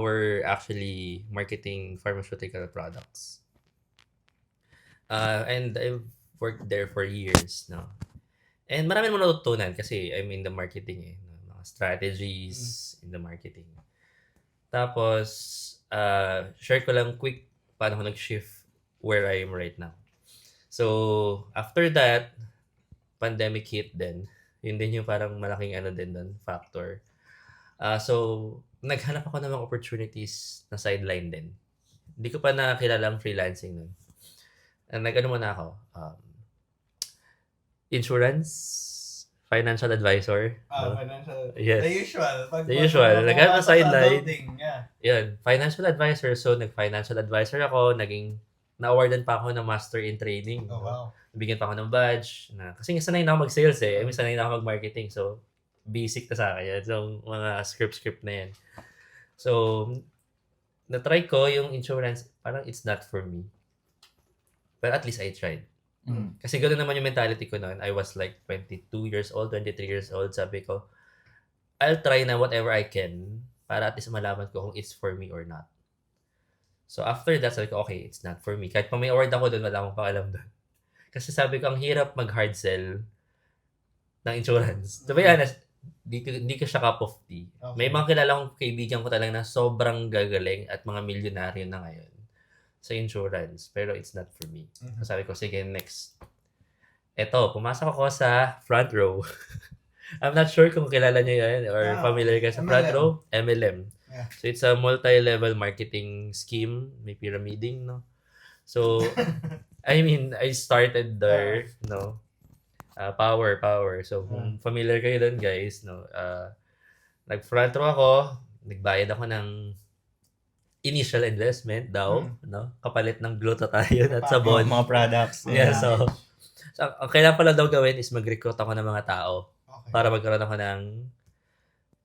we're actually marketing pharmaceutical products. And I've worked there for years, no? And marami mo natutunan kasi I'm in the marketing eh. No? Mga strategies in the marketing. Tapos, share ko lang quick paano ko nag-shift where I am right now. So, after that, pandemic hit din. Yun din yung parang malaking din doon, factor. So, naghanap ako ng mga opportunities na sideline din. Hindi ko pa nakilala ang freelancing nun. Nag-ano muna ako, insurance, financial advisor. No? Financial. Yes. The usual. The usual. Naghanap ng sideline. Yeah. Yun, financial advisor. So, nag-financial advisor ako. Na-awardan pa ako ng master in training. Oh, wow. Nabigyan pa ako ng badge. Kasi sanay na ako mag-sales eh. Sanay na ako mag-marketing. So, basic na sa akin yan. So, mga script na yan. So, na-try ko yung insurance. Parang it's not for me. But at least I tried. Kasi gano'n naman yung mentality ko noon. I was like 22 years old, 23 years old. Sabi ko, I'll try na whatever I can para at least malaman ko kung it's for me or not. So after that, sabi ko, okay, it's not for me. Kahit pa may award ako doon, wala akong pakalam doon. Kasi sabi ko, ang hirap mag-hard sell ng insurance. To be honest, di ko siya cup of tea. Okay. May mga kilala kong kaibigan ko talaga na sobrang gagaling at mga milyonaryo na ngayon sa insurance. Pero it's not for me. So sabi ko, sige, next. Eto, pumasok ako sa front row. I'm not sure kung kilala niyo yan or familiar ka sa front MLM. row. MLM. Yeah. So it's a multi-level marketing scheme. May pyramiding, no? So, I mean, I started there, no? Power. So, kung familiar kayo doon, guys, no? Nag-front row ako. Nagbayad ako ng initial investment daw, no? Kapalit ng glutathione at sabon. Mga products. Yeah, so ang kailangan pala daw gawin is mag-recruit ako ng mga tao Okay. para magkaroon ako ng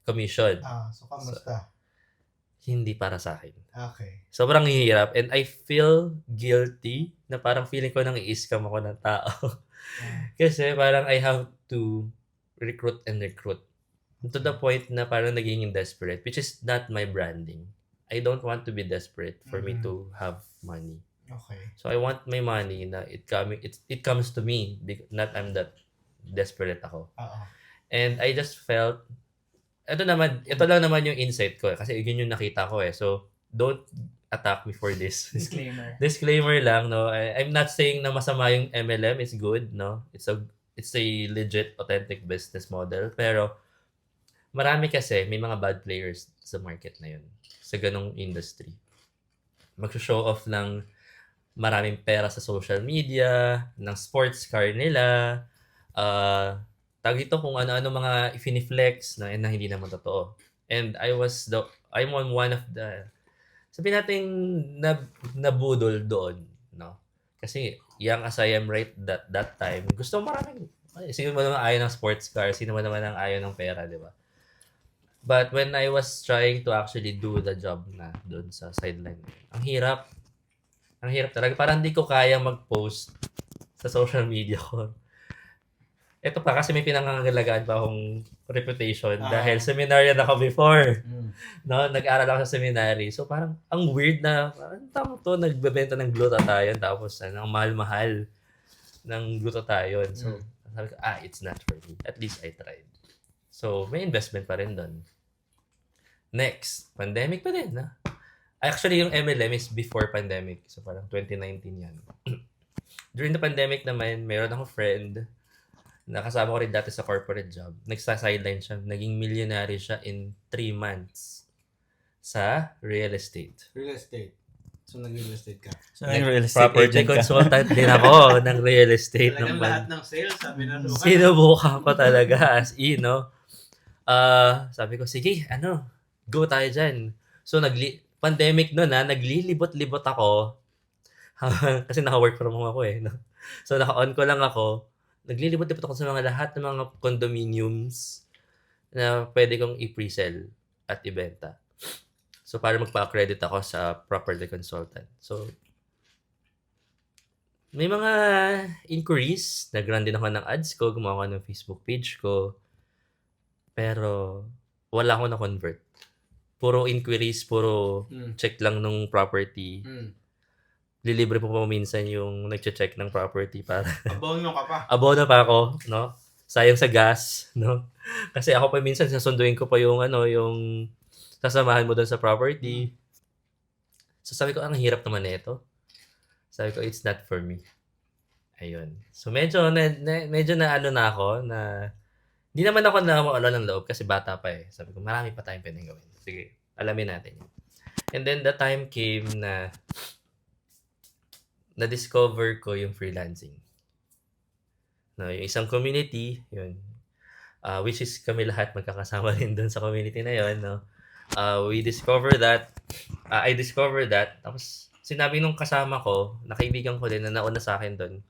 commission. So kamusta? hindi para sa akin. Okay. Sobrang hirap and I feel guilty na parang feeling ko nang i-scam ako ng tao. Kasi parang I have to recruit and recruit. To the point na parang naging desperate, which is not my branding. I don't want to be desperate for me to have money. Okay. So I want my money na it comes to me, not I'm that desperate ako. Oo. And I just felt ito lang naman yung insight ko kasi yun yung nakita ko eh. So don't attack me for this. Disclaimer. Disclaimer lang, no. I'm not saying na masama yung MLM, it's good, no. It's a legit authentic business model, pero marami kasi may mga bad players sa market na yun, sa ganong industry. Mag-show off ng maraming pera sa social media, ng sports car nila, tag dito kung ano-ano mga ifiniflex na hindi naman totoo. And I'm on one of the, sabihin natin, nabudol doon, no? Kasi young as I am right that time, gusto maraming, sino mo naman ayaw ng sports car, sino mo naman ang ayaw ng pera, di ba? But when I was trying to actually do the job na doon sa sideline, ang hirap. Ang hirap talaga. Parang hindi ko kayang mag-post sa social media ko. Ito pa, kasi may pinangangalagaan pa akong reputation dahil seminaryan ako before. No, nag-aral ako sa seminary. So parang ang weird na, ano tama to, nagbebenta ng glutathione tapos ang mahal-mahal ng glutathione. So sabi ko, it's not for me. At least I tried. So may investment pa rin doon. Next, pandemic pa din. Actually, yung MLM is before pandemic. So parang 2019 yan. During the pandemic naman, mayroon akong friend na kasama ko rin dati sa corporate job. Nagsa-sideline siya. Naging millionaire siya in 3 months sa real estate. Real estate. So, nag-real estate ka. So, real estate Property agent ka. consultant din ako ng real estate. Talagang ng lahat ng sales, sabi na ito. Sinubukan ko talaga as in, no? Sabi ko, sige, go tayo dyan. So, pandemic nun naglilibot-libot ako. Kasi naka-work from home ako eh. No? So, naka-on ko lang ako. Naglilibot-libot ako sa lahat ng mga condominiums na pwede kong i-pre-sell at ibenta. So, para magpa-accredit ako sa property consultant. So, may mga inquiries. Nag-run din ako ng ads ko. Gumawa ako ng Facebook page ko. Pero, wala akong na-convert. Puro inquiries, puro check lang nung property. Lilibre po minsan yung nagche-check ng property para Abono ka pa. abono pa ako, no? Sayang sa gas, no? Kasi ako pa minsan sasunduin ko pa yung yung sasamahan mo doon sa property. So sabi ko, ang hirap naman nito. Sabi ko, it's not for me. Ayun. So medyo na ako na hindi naman ako nawawala ng loob kasi bata pa eh. Sabi ko, marami pa tayong pwedeng gawin. Sige, alamin natin yun. And then the time came na na-discover ko yung freelancing. No, yung isang community, yun. Which is kami lahat magkakasama rin doon sa community na yun, no. I discovered that. Tapos sinabi nung kasama ko, na kaibigan ko din na nauna sa akin doon.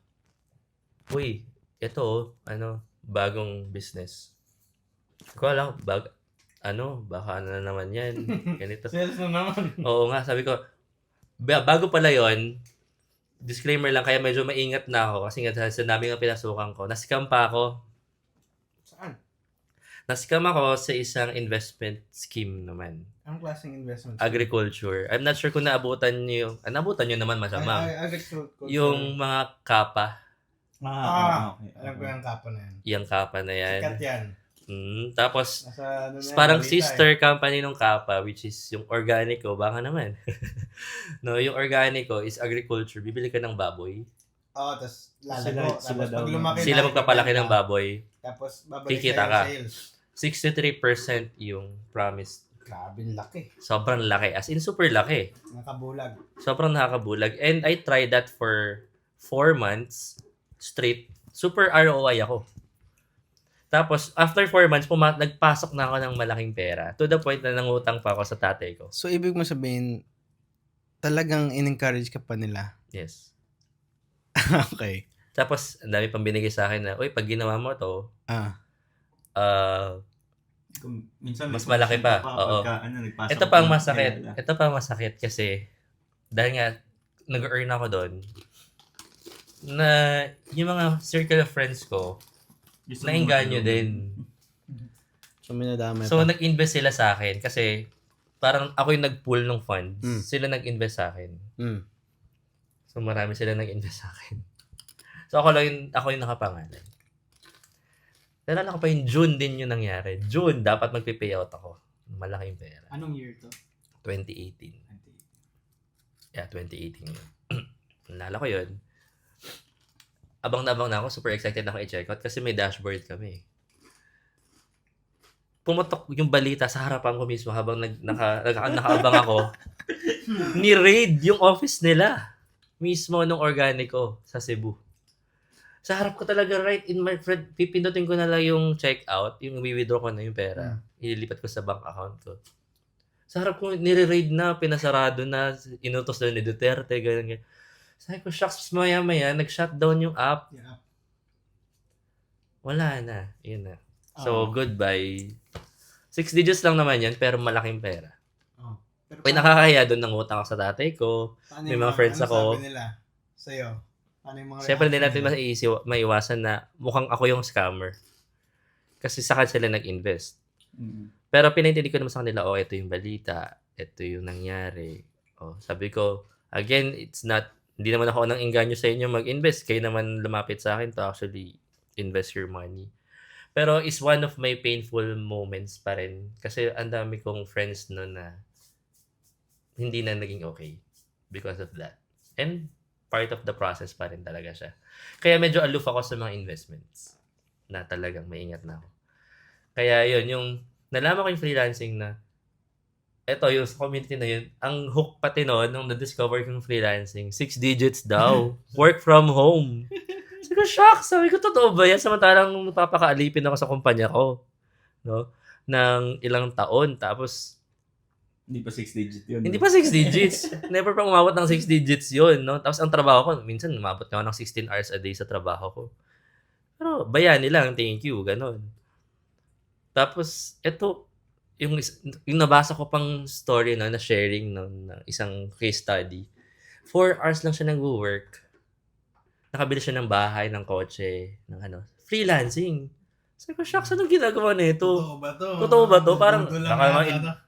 Uy, ito bagong business. Ko alam, baka na naman yan. Ganito. Sales na naman. Oo nga, sabi ko, bago pala yon, disclaimer lang, kaya medyo maingat na ako kasi nga sa dami ng pinasukan ko, na-scam pa ako. Saan? Na-scam ako sa isang investment scheme naman. Anong klaseng investment? Agriculture. I'm not sure kung naabutan nyo naman masama. Agriculture. Yung mga kapa. Okay. Alam ko yung kapa na yan. Yung kapa na yan. Sikat yan. Tapos, Nasa, na yan, parang balita sister company ng Kapa, which is yung Organico, baka naman. No, yung Organico is agriculture. Bibili ka ng baboy. Oo, tapos lalago. Sila Tapos daw pag lumaki Sila na, magpapalaki ibibenta. ng baboy. Tapos babalik Kikita sa'yo ka. yung sales. 63% yung promised. Grabe, laki. Sobrang laki. As in, super laki. Nakabulag. Sobrang nakakabulag. And I tried that for 4 months straight. Super ROI ako. Tapos, after 4 months, nagpasok na ako ng malaking pera. To the point na nangutang pa ako sa tatay ko. So, ibig mo sabihin, talagang in-encourage ka pa nila? Yes. Okay. Tapos, ang dami pang binigay sa akin na, uy, pag ginawa mo to, Minsan Mas malaki pa, oo. nagpasa Ito pa ang masakit. Ito pa ang masakit kasi dahil nga nag-earn ako doon na yung mga circle of friends ko nainganyo din. So, may nadamay So, pa. nag-invest sila sa akin kasi parang ako yung nag-pool ng funds. Mm. Sila nag-invest sa akin. Mm. So, marami sila nag-invest sa akin. So, ako yung nakapangalan. Nalala ko pa yung June din yung nangyari. June, dapat magpe-payout ako. Malaking pera. Anong year to? 2018. Yeah, 2018 yun. Nalala ko yun. Abang na ako. Super excited ako i-check out kasi may dashboard kami. Pumatok yung balita sa harapan ko mismo habang nakaabang ako. Ni-raid yung office nila. Mismo nung organico sa Cebu. Sa harap ko talaga, right in my friend, pipindutin ko na lang yung check-out, yung withdraw ko na yung pera. Ililipat ko sa bank account ko. Sa harap ko, nire-raid na, pinasarado na, inutos na ni Duterte, ganyan. Sabi ko, shucks, maya-maya, nag-shutdown yung app. Yeah. Wala na. Yun na. So, goodbye. 6 digits lang naman yan, pero malaking pera. Pero May nakakahiya doon, nangutang ako sa tatay ko. May mga friends ako. Sabi nila sa'yo? Paano yung mga Siyempre, hindi reaction natin nila? maiwasan na mukhang ako yung scammer. Kasi sa akin sila nag-invest. Pero pinintindi ko naman sa kanila, ito yung balita, ito yung nangyari. Sabi ko, again, hindi naman ako nang inganyo sa inyo mag-invest. Kayo naman lumapit sa akin to actually invest your money. Pero is one of my painful moments pa rin. Kasi ang dami kong friends noon na hindi na naging okay because of that. And part of the process pa rin talaga siya. Kaya medyo aloof ako sa mga investments na talagang maingat na ako. Kaya yun, yung nalaman ko yung freelancing na eto, yung sa community na yun, ang hook pati noon, nung na-discover ko yung freelancing, 6 digits daw. Work from home. Sabi ko, shock! Sabi ko, totoo ba yan? Samantalang napapakaalipin ako sa kumpanya ko. No? Ng ilang taon. Tapos, Hindi pa 6 digit yun. hindi pa 6 digits. Never pa umabot ng 6 digits yun. No? Tapos ang trabaho ko, minsan umabot na ako ng 16 hours a day sa trabaho ko. Pero bayani lang, thank you, ganon. Tapos, ito, yung nabasa ko pang story na sharing ng isang case study. 4 hours lang siya nag-work. Nakabili siya ng bahay, ng kotse, ng freelancing. Sabi ko, shucks, anong ginagawa nito? Totoo ba to? Parang,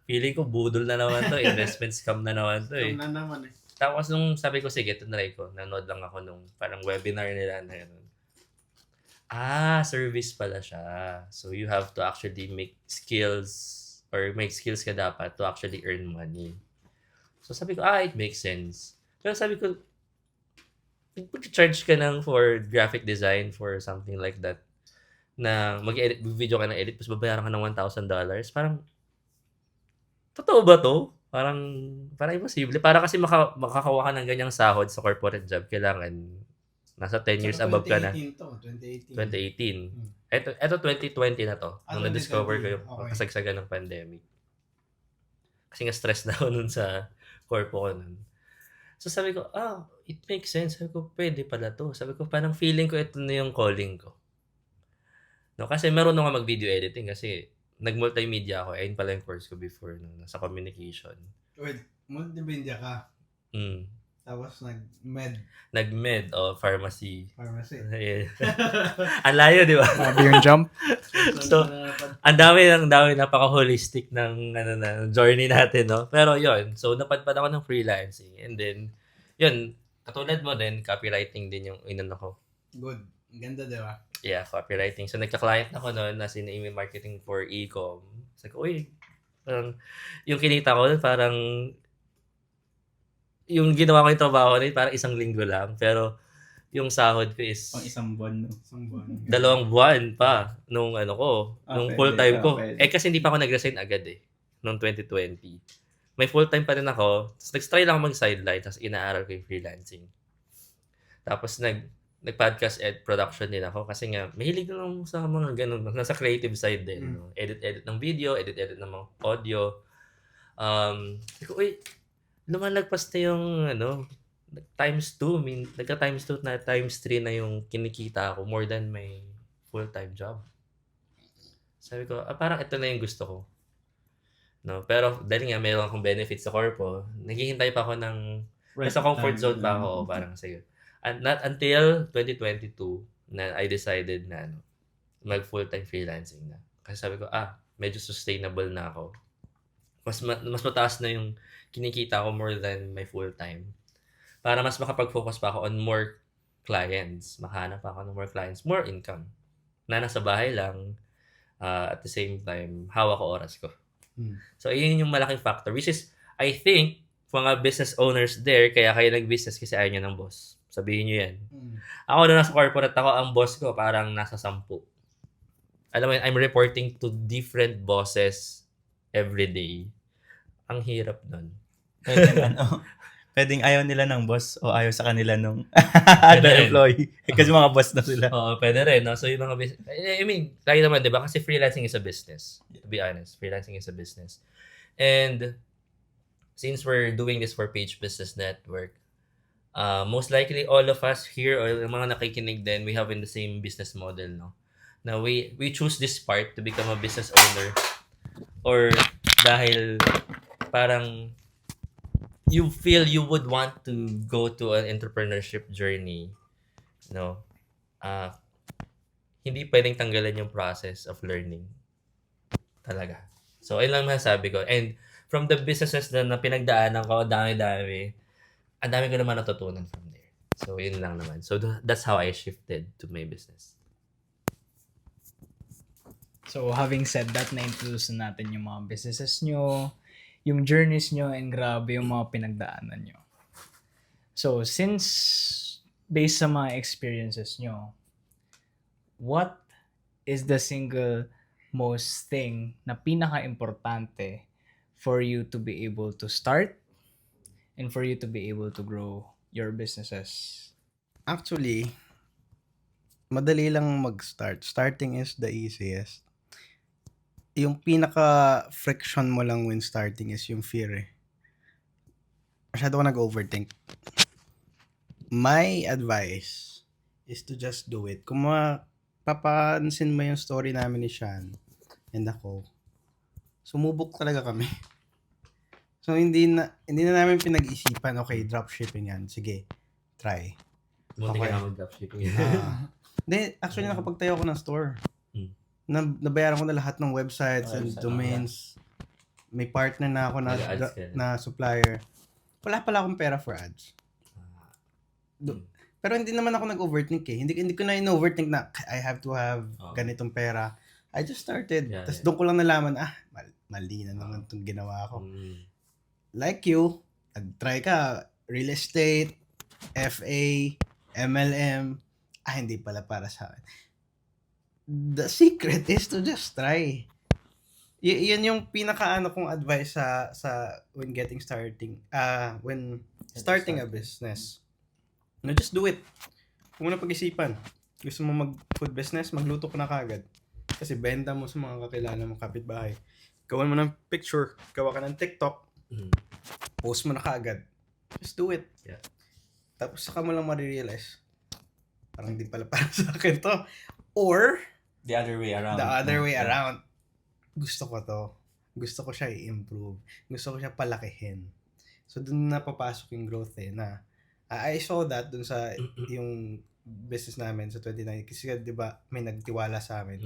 feeling ko, budol na naman to. Investment scam na naman to eh. na naman eh. Tapos nung sabi ko, sige, tinry ko. Nanood lang ako nung parang webinar nila na yun. Service pala siya. So, you have to actually make skills ka dapat to actually earn money. So, sabi ko, it makes sense. Pero sabi ko, mag-charge ka ng for graphic design for something like that na mag-edit, video ka ng edit, tapos babayaran ka ng $1,000. Parang, totoo ba to? Parang imposible. Para kasi makakawa ka ng ganyang sahod sa corporate job, kailangan nasa 10 years above ka na. 2018. 2018. Ito 2020 na to. Nung na-discover ko yung kasagsagan ng pandemic. Kasi nga stress na ako nun sa corpo ko nun. So sabi ko, it makes sense. Sabi ko, pwede pala to. Sabi ko, parang feeling ko ito na yung calling ko. No, kasi meron nga mag-video editing kasi nag-multimedia ako. Ayun pala yung course ko before sa communication. Wait, multimedia ka. Tapos Nag-med o pharmacy. Pharmacy. Ang layo, di ba? Grabe yung jump. So, ang dami napaka-holistic ng journey natin, no? Pero yun, so napadpad ako ng freelancing. And then, yun, katulad mo din, copywriting din yung ko. Good. Ganda, di ba? Yeah, copywriting. So, nagka-client ako noon na email marketing for e-com. Sabi ko, parang, yung kinita ko, parang, yung ginawa ko yung trabaho na parang 1 linggo lang. Pero, yung sahod ko is Pang isang buwan, no? 2 buwan pa nung nung full-time ko. Pwede. Kasi hindi pa ako nag-resign agad nung 2020. May full-time pa rin ako. Tapos nag-try lang ako mag-sideline, tapos inaaral ko yung freelancing. Tapos nag-podcast production din ako kasi nga mahilig na lang sa mga ganun, nasa creative side din. No? Edit ng video, edit ng mga audio. Lumalagpas na yung times 2, nagka-times 2 na times 3 na yung kinikita ko more than my full-time job. Sabi ko, parang ito na yung gusto ko. No? Pero dahil nga meron akong benefits sa corpo, naghihintay pa ako ng nasa comfort zone pa ako, parang sige. And not until 2022 na I decided na mag full-time freelancing na. Kasi sabi ko, medyo sustainable na ako. Mas mataas na yung kinikita ko more than my full-time. Para mas makapag-focus pa ako on more clients. Makahanap pa ako ng more clients, more income. Na nasa bahay lang, at the same time, hawak ko oras ko. So, yun yung malaking factor. Which is, I think, mga business owners there, kaya kayo nag-business kasi ayaw nyo ng boss. Sabihin nyo yan. Ako na nasa corporate ako, ang boss ko parang nasa 10. Alam mo yun, I'm reporting to different bosses every day. Ang hirap nun. Pwedeng ayaw nila ng boss o ayaw sa kanila nung Pwede other rin. employee. Kasi mga boss na sila. Oo, pwede rin. No? So, yung mga business... I mean, tayo naman, di ba? Kasi freelancing is a business. To be honest, freelancing is a business. And since we're doing this for Page Business Network, most likely all of us here or yung mga nakikinig din, we have in the same business model, no? Na we choose this part to become a business owner or dahil parang you feel you would want to go to an entrepreneurship journey, no? Hindi pwedeng tanggalan yung process of learning. Talaga. So, ayun lang masasabi ko. And from the businesses na pinagdaanan ko, dami-dami, ang dami ko naman natutunan from there. So, yun lang naman. So, that's how I shifted to my business. So, having said that, na-introduce na natin yung mga businesses nyo, yung journeys nyo, and grabe yung mga pinagdaanan nyo. So, since based sa mga experiences nyo, what is the single most thing na pinaka-importante for you to be able to start and for you to be able to grow your businesses? Actually, madali lang mag-start. Starting is the easiest. Yung pinaka-friction mo lang when starting is yung fear eh. Masyado ko nag-overthink. My advice is to just do it. Kung papansin mo yung story namin ni Sean and ako, sumubok talaga kami. So, hindi na namin pinag-isipan, okay, dropshipping yan. Sige, try. Munti Okay. ka na mag-dropshipping. Hindi, actually nakapagtayo ako ng store. Nabayaran ko na lahat ng websites and domains. May partner na ako Nag-ads ka na. na supplier. Wala pala akong pera for ads. Pero hindi naman ako nag-overthink eh. Hindi ko na in-overthink na I have to have ganitong pera. I just started. Yeah, Tapos yeah. doon ko lang nalaman, mali na naman itong ginawa ko. Like you, nag-try ka, real estate, FA, MLM, hindi pala para sa akin. The secret is to just try. Yan yung pinaka-ano kong advice sa when when starting a business. No, just do it. Huwag mo na pag-isipan. Gusto mo mag-food business, magluto ka na kagad. Kasi benta mo sa mga kakilala mo, kapitbahay. Gawan mo ng picture, gawa ka ng TikTok, post mo na kagad. Just do it. Yeah. Tapos saka mo lang marirealize, parang di pala para sa akin to. Or, The other way around. the other way around. Gusto ko to. Gusto ko siya i-improve. Gusto ko siya palakihin. So, dun na papasok yung growth eh, na I saw that dun sa yung business namin sa 2019 kasi di ba may nagtiwala sa amin.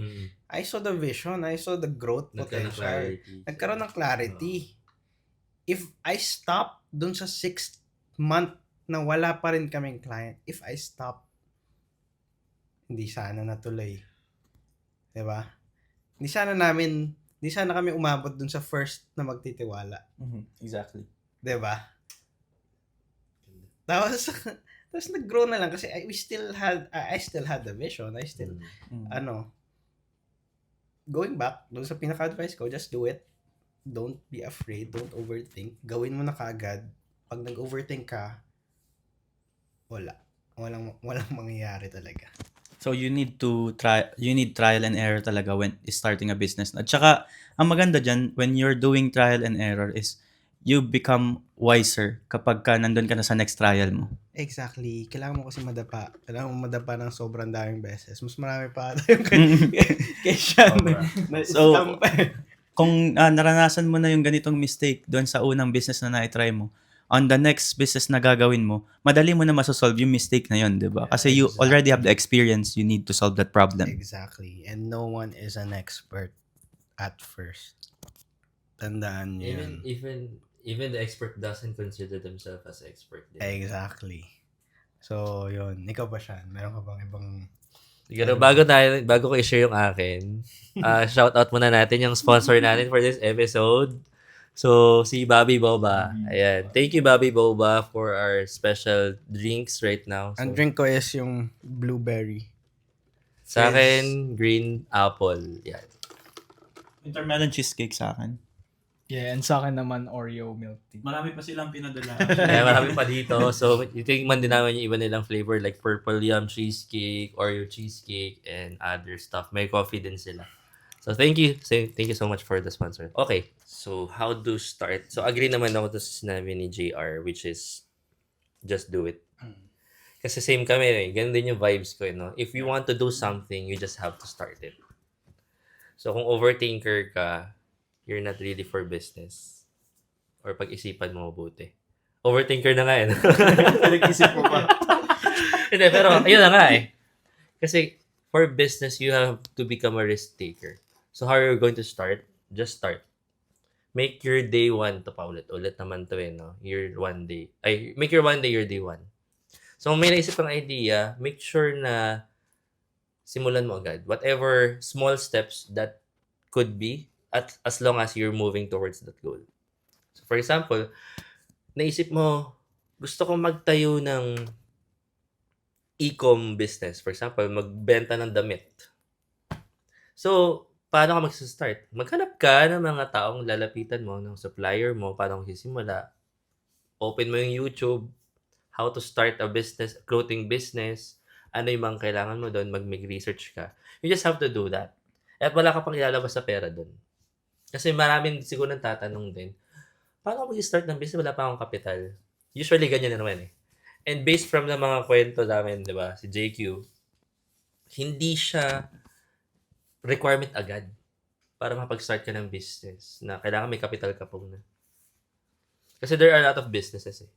I saw the vision, I saw the growth potential. Nagkaroon ng clarity. If I stop dun sa 6th month na wala pa rin kaming client, if I stop, hindi sana natuloy. Diba? Hindi sana kami umabot dun sa first na magtitiwala. Exactly. Diba? Tapos nag-grow na lang kasi I still had the vision. I still, going back, dun sa pinaka-advice ko, just do it. Don't be afraid. Don't overthink. Gawin mo na kaagad. Pag nag-overthink ka, walang mangyayari talaga. So you need trial and error talaga when starting a business. At saka ang maganda diyan when you're doing trial and error is you become wiser kapag ka nandun ka na sa next trial mo. Exactly. Kailangan mo kasi madapa. Kailangan mo madapa ng sobrang daming beses. Mas marami pa ata yung kay Sean. Sobra. So, Na-scam pa. Kung naranasan mo na yung ganitong mistake doon sa unang business na na-try mo, on the next business na gagawin mo, madali mo na masosolve yung mistake na yun, di ba? Kasi you already have the experience you need to solve that problem. Exactly. And no one is an expert at first. Tandaan niyo yun. Even the expert doesn't consider themselves as expert. Exactly. So, yun. Ikaw ba, Sean? Meron ka bang ibang... Siguro bago ko i-share yung akin, shout out muna natin yung sponsor natin for this episode. So, si Bobby Boba. Ayan. Thank you, Bobby Boba, for our special drinks right now. So, Ang drink ko is yung blueberry. sa akin, green apple. Yan. Wintermelon cheesecake sa akin. Yeah, and sa akin naman Oreo milk tea. Marami pa silang pinadala. Kaya marami pa dito. So, itikman din namin yung iba nilang flavor like purple yum cheesecake, Oreo cheesecake, and other stuff. May coffee din sila. So, thank you. Thank you so much for the sponsor. Okay. So, how to start? So, agree naman ako sa sinabi ni JR, which is just do it. Kasi same kami eh. Ganun din yung vibes ko. No? If you want to do something, you just have to start it. So, kung overthinker ka, you're not really for business. Or pag-isipan mo mabuti. Overthinker na nga eh. Nag-isip mo pa. Hindi, pero ayun na nga eh. Kasi for business, you have to become a risk taker. So how are you going to start? Just start. Make your day one to paulit-ulit naman to eh, no? Your one day. Make your one day your day one. So kung may naisip kang idea, make sure na simulan mo agad. Whatever small steps that could be, as long as you're moving towards that goal. So for example, naisip mo, gusto kong magtayo ng e-com business. For example, magbenta ng damit. So, paano ka mag-start? Maghanap ka ng mga taong lalapitan mo, ng supplier mo, paano ka sisimula. Open mo yung YouTube, how to start a business, clothing business, ano yung mga kailangan mo doon, mag-make research ka. You just have to do that. At wala ka pang ilalabas sa pera doon. Kasi maraming siguro nang tatanong din, paano ako mag-start ng business? Wala pa akong kapital. Usually, ganyan na naman eh. And based from the mga kwento namin, di ba, si JQ, hindi siya requirement agad para makapag-start ka ng business na kailangan may capital ka po na. Kasi there are a lot of businesses eh.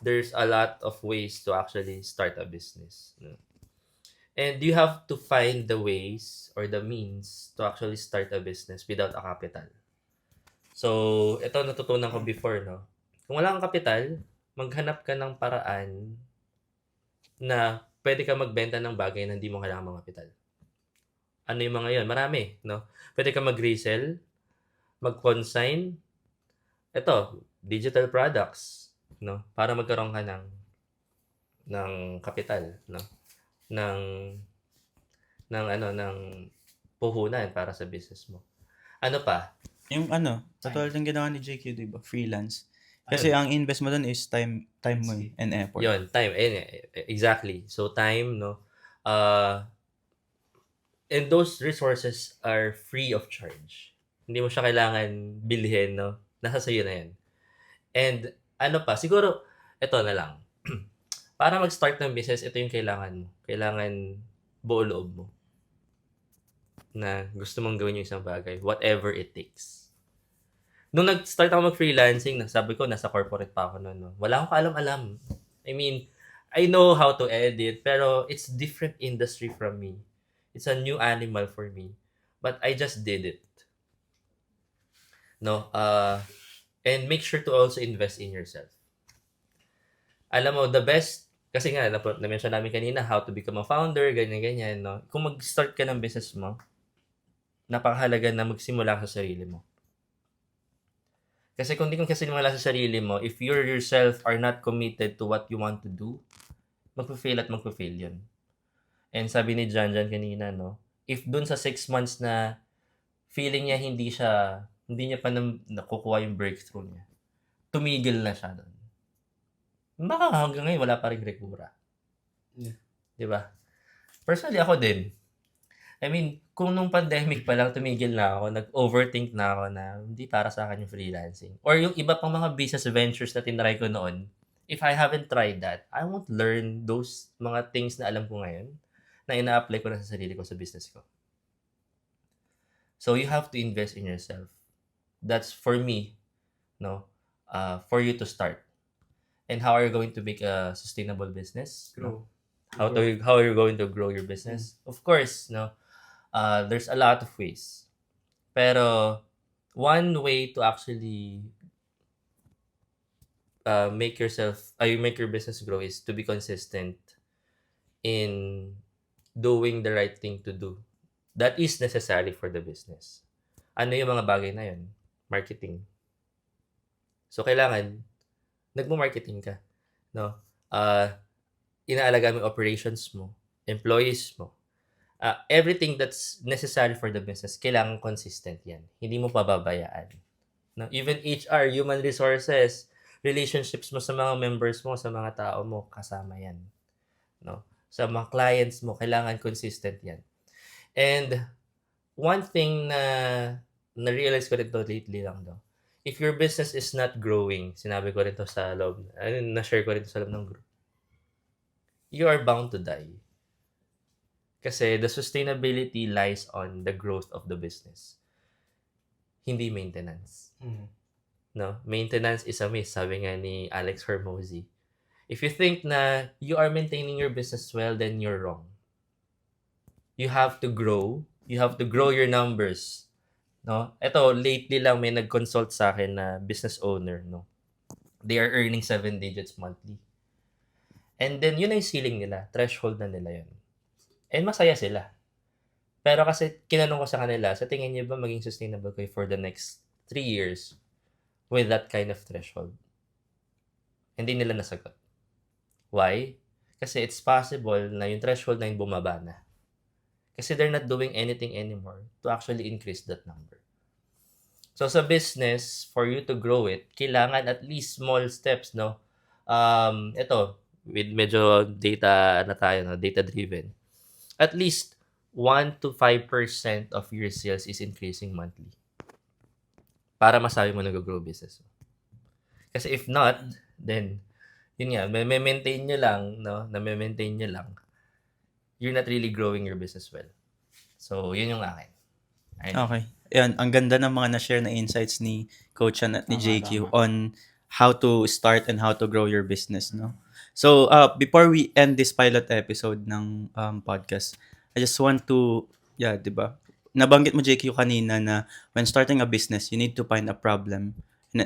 There's a lot of ways to actually start a business. No? And you have to find the ways or the means to actually start a business without a capital. So, ito natutunan ko before, no? Kung wala kang kapital, maghanap ka ng paraan na pwede ka magbenta ng bagay na hindi mo kailangan mga kapital. Ano yung mga yun? Marami, no? Pwede ka mag-resell, mag-consign, ito, digital products, no? Para magkaroon ka ng kapital, no? ng puhunan para sa business mo. Ano pa? Yung katulad ng ginawa ni JQ, di ba? Freelance. Kasi ang invest mo doon is time mo and effort. Yun, time. Exactly. So, time, no? And those resources are free of charge. Hindi mo siya kailangan bilhin, no? Nasa sayo na yan. And, ano pa? Siguro, ito na lang. Para mag-start ng business, ito yung kailangan mo. Kailangan buo loob mo. Na gusto mong gawin yung isang bagay. Whatever it takes. Nung nag-start ako mag-freelancing, sabi ko, nasa corporate pa ako noon. No? Wala akong kaalam-alam. I mean, I know how to edit, pero it's different industry from me. It's a new animal for me. But I just did it. No? And make sure to also invest in yourself. Alam mo, the best, kasi nga, na-mention namin kanina, how to become a founder, ganyan-ganyan, no? Kung mag-start ka ng business mo, napakahalaga na magsimula ka sa sarili mo. Kasi kung di ka sinimula sa sarili mo, if you yourself are not committed to what you want to do, magpa-fail at magpa-fail yun. And sabi ni Jan kanina, no? If dun sa 6 months na feeling niya hindi niya pa nakukuha yung breakthrough niya, tumigil na siya doon. Baka hanggang ngayon wala pa rin rekura. Yeah. Diba? Personally, ako din. I mean, kung nung pandemic pa lang tumigil na ako, nag-overthink na ako na hindi para sa akin yung freelancing. Or yung iba pang mga business ventures na tinry ko noon, if I haven't tried that, I won't learn those mga things na alam ko ngayon na ina-apply ko na sa sarili ko sa business ko. So you have to invest in yourself. That's for me, no, for you to start. And how are you going to make a sustainable business? No? How are you going to grow your business? Of course, no. There's a lot of ways. Pero one way to actually make your business grow is to be consistent in doing the right thing to do. That is necessary for the business. Ano yung mga bagay na yun? Marketing. So, kailangan, nagmo-marketing ka. No? Inaalagaan mo yung operations mo, employees mo. Everything that's necessary for the business, kailangan consistent yan. Hindi mo pababayaan. No? Even HR, human resources, relationships mo sa mga members mo, sa mga tao mo, kasama yan. No? Sa mga clients mo, kailangan consistent yan. And one thing na na-realize ko rin to lately lang daw, if your business is not growing, sinabi ko rin to sa loob, na-share ko rin to sa loob ng group, you are bound to die. Kasi the sustainability lies on the growth of the business. Hindi maintenance. No? Maintenance is a myth, sabi nga ni Alex Hormozy. If you think na you are maintaining your business well, then you're wrong. You have to grow. You have to grow your numbers. No? Ito, lately lang may nag-consult sa akin na business owner. No? They are earning 7 digits monthly. And then, yun ay ceiling nila. Threshold na nila yun. And masaya sila. Pero kasi kinanong ko sa kanila, sa tingin niyo ba maging sustainable kayo for the next 3 years with that kind of threshold? Hindi nila nasagot. Why? Kasi it's possible na yung threshold na yun bumaba na. Kasi they're not doing anything anymore to actually increase that number. So sa business, for you to grow it, kailangan at least small steps, no? Ito, with medyo data na tayo, no? Data-driven. At least 1 to 5% of your sales is increasing monthly. Para masabi mo nag-grow business. Kasi if not, then, yun nga, maintain nyo lang, no? Na-maintain nyo lang. You're not really growing your business well. So, yun yung akin. Ayun. Okay. Yan, ang ganda ng mga na-share na insights ni Coach Chan at ni Tama, JQ tama. on how to start and how to grow your business, no? So, before we end this pilot episode ng podcast, I just want to, di ba? Nabanggit mo, JQ, kanina na when starting a business, you need to find a problem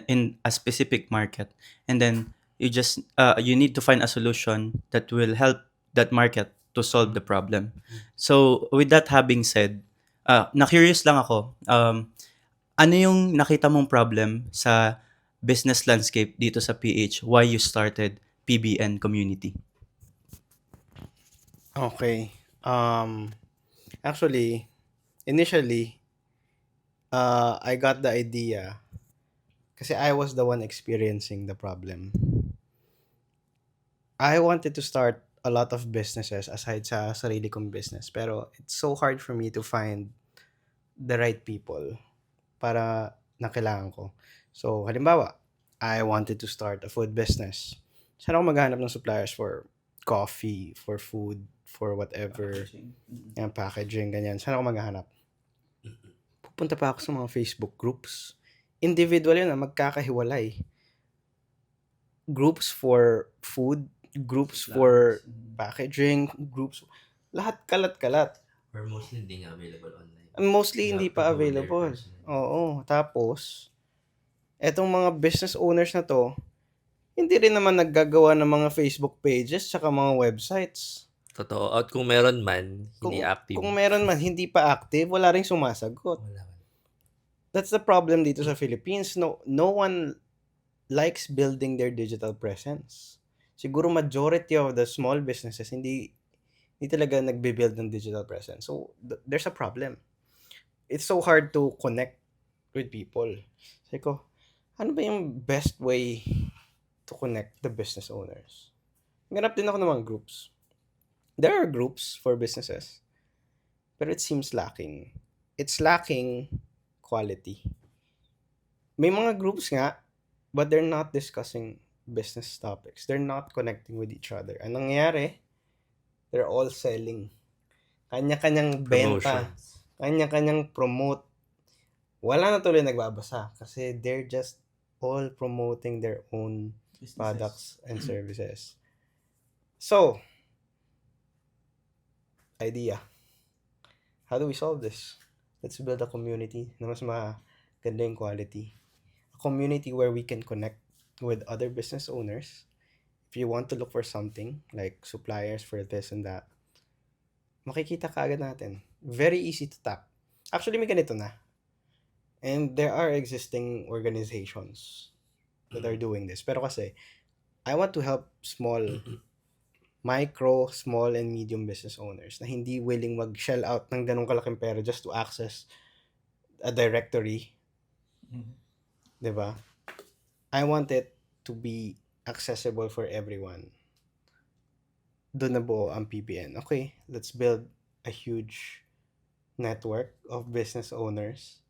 in a specific market. And then, you need to find a solution that will help that market to solve the problem. So, with that having said, na-curious lang ako, ano yung nakita mong problem sa business landscape dito sa PH? Why you started PBN Community? Okay. Actually, initially, I got the idea kasi I was the one experiencing the problem. I wanted to start a lot of businesses aside sa sarili kong business. Pero it's so hard for me to find the right people para na kailangan ko. So, halimbawa, I wanted to start a food business. Saan ako maghanap ng suppliers for coffee, for food, for whatever, yung packaging, ganyan. Saan ako maghanap? Pupunta pa ako sa mga Facebook groups. Individual yun, magkakahiwalay. Groups for food, groups for packaging, groups, lahat kalat-kalat. Or mostly hindi nga available online. Mostly You hindi have to pa go there available. personally. Oo. Tapos, etong mga business owners na to, hindi rin naman naggagawa ng mga Facebook pages tsaka mga websites. Totoo. At kung meron man, hindi Kung, active. kung meron man hindi pa active, wala ring sumasagot. Wala man. That's the problem dito sa Philippines. No one likes building their digital presence. Siguro majority of the small businesses hindi talaga nagbe-build ng digital presence. So there's a problem. It's so hard to connect with people. Sabi ko, ano ba yung best way to connect the business owners? Ganap din ako ng mga groups. There are groups for businesses. pero it seems lacking. It's lacking quality. May mga groups nga, but they're not discussing business topics. They're not connecting with each other. Anong nangyayari? They're all selling. Kanya-kanyang benta. Promotions. Kanya-kanyang promote. Wala na tuloy nagbabasa kasi they're just all promoting their own products and services. So, idea. How do we solve this? Let's build a community na mas maganda yung quality. A community where we can connect with other business owners. If you want to look for something, like suppliers for this and that, makikita kaagad natin. Very easy to tap. Actually, may ganito na. And there are existing organizations that are doing this. Pero kasi, I want to help micro, small, and medium business owners na hindi willing mag-shell out ng ganong kalaking pera just to access a directory. Diba? I want it to be accessible for everyone. Doon na buo ang PBN. Okay, let's build a huge network of business owners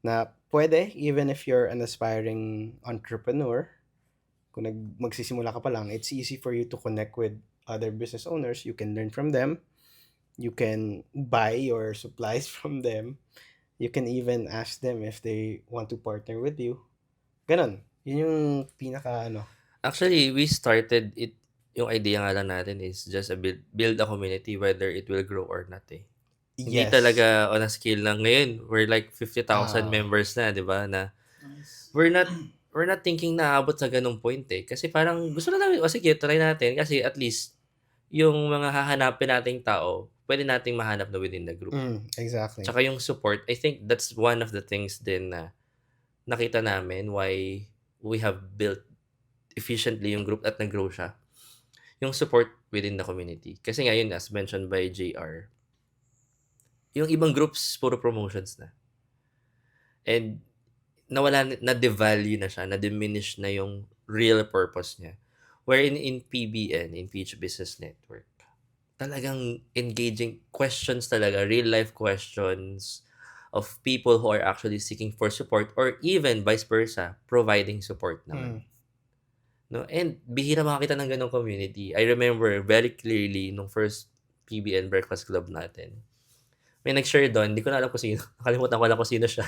na pwede, even if you're an aspiring entrepreneur, kung magsisimula ka pa lang, it's easy for you to connect with other business owners. You can learn from them. You can buy your supplies from them. You can even ask them if they want to partner with you. Ganon. Yun yung pinaka Actually, we started it, yung idea nga lang natin is just a build a community whether it will grow or not eh. Hindi Yes. talaga on a scale lang ngayon. We're like 50,000 Ah. members na, 'di ba? Na we're not thinking na aabot sa ganung point eh. Kasi parang gusto na namin, sige, try natin kasi at least yung mga hahanapin nating tao, pwede nating mahanap na within the group. Exactly. Tsaka yung support, I think that's one of the things din na nakita namin why we have built efficiently yung group at nag-grow siya. Yung support within the community. Kasi ngayon, as mentioned by JR, yung ibang groups, puro promotions na. And nawala, na-devalue na siya, na-diminish na yung real purpose niya. Wherein in PBN, in PH Business Network, talagang engaging questions talaga, real-life questions of people who are actually seeking for support or even vice versa, providing support naman. No? And bihira makakita ng ganong community. I remember very clearly nung first PBN Breakfast Club natin. May nag-share doon, hindi ko na alam kung sino. Nakalimutan ko lang kung sino siya.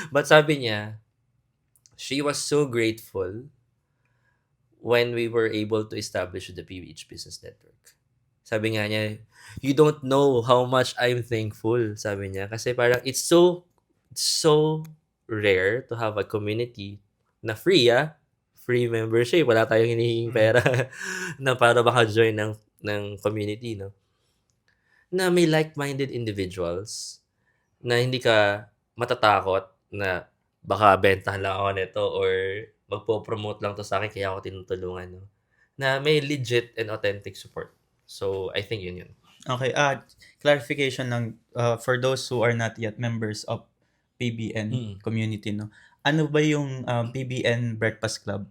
But sabi niya, she was so grateful when we were able to establish the PBH Business Network. Sabi nga niya, you don't know how much I'm thankful, sabi niya. Kasi parang it's so rare to have a community na free, free membership. Wala tayong hinihinging pera na para maka-join ng community, no? Na may like-minded individuals na hindi ka matatakot na baka bentahan lang ako nito or magpo-promote lang to sa akin kaya ako tinutulungan, no? Na may legit and authentic support. So, I think yun. Okay, clarification lang for those who are not yet members of PBN community, no? Ano ba yung PBN Breakfast Club?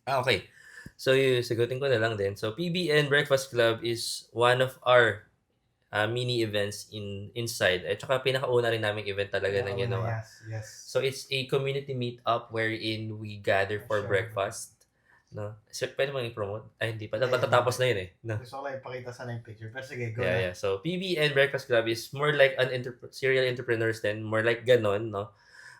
Okay. So, sagutin ko na lang din. So, PBN Breakfast Club is one of our mini events inside. At saka pinakauna rin naming event talaga na ginawa. Yes. So, it's a community meet-up wherein we gather for breakfast. No? So, pwede mo i-promote? Ay, hindi pa. Matatapos na yun eh. No? Gusto ko lang ipakita sana yung picture. Pero sige, go Yeah. So, PBN Breakfast Club is more like an serial entrepreneurs then, more like ganon, no?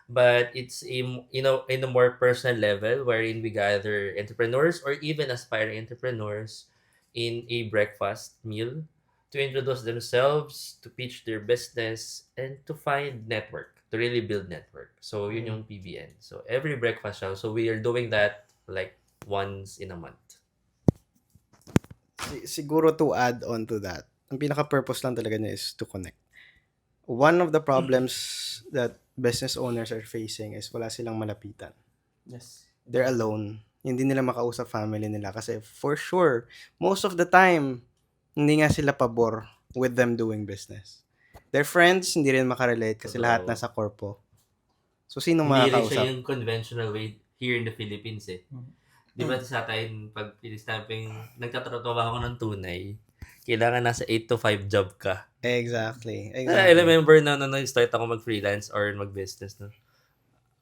But it's in a more personal level wherein we gather entrepreneurs or even aspiring entrepreneurs in a breakfast meal to introduce themselves, to pitch their business, and to find network, to really build network. So, yun yung PBN. So, every breakfast show. So, we are doing that like once in a month. Siguro to add on to that, ang pinaka-purpose lang talaga niya is to connect. One of the problems that business owners are facing is wala silang malapitan. Yes. They're alone. Hindi nila makausap family nila kasi for sure, most of the time, hindi nga sila pabor with them doing business. Their friends, hindi rin makarelate kasi Totoo. lahat nasa korpo. So, sinong Hindi rin siya makakausap? yung conventional way here in the Philippines eh. Di ba sa atin, pag pinis namin, nagtatrabaho ako ng tunay, kailangan nasa 8 to 5 job ka. Exactly. I Exactly. remember na nung nag-start ako mag-freelance or mag-business, no?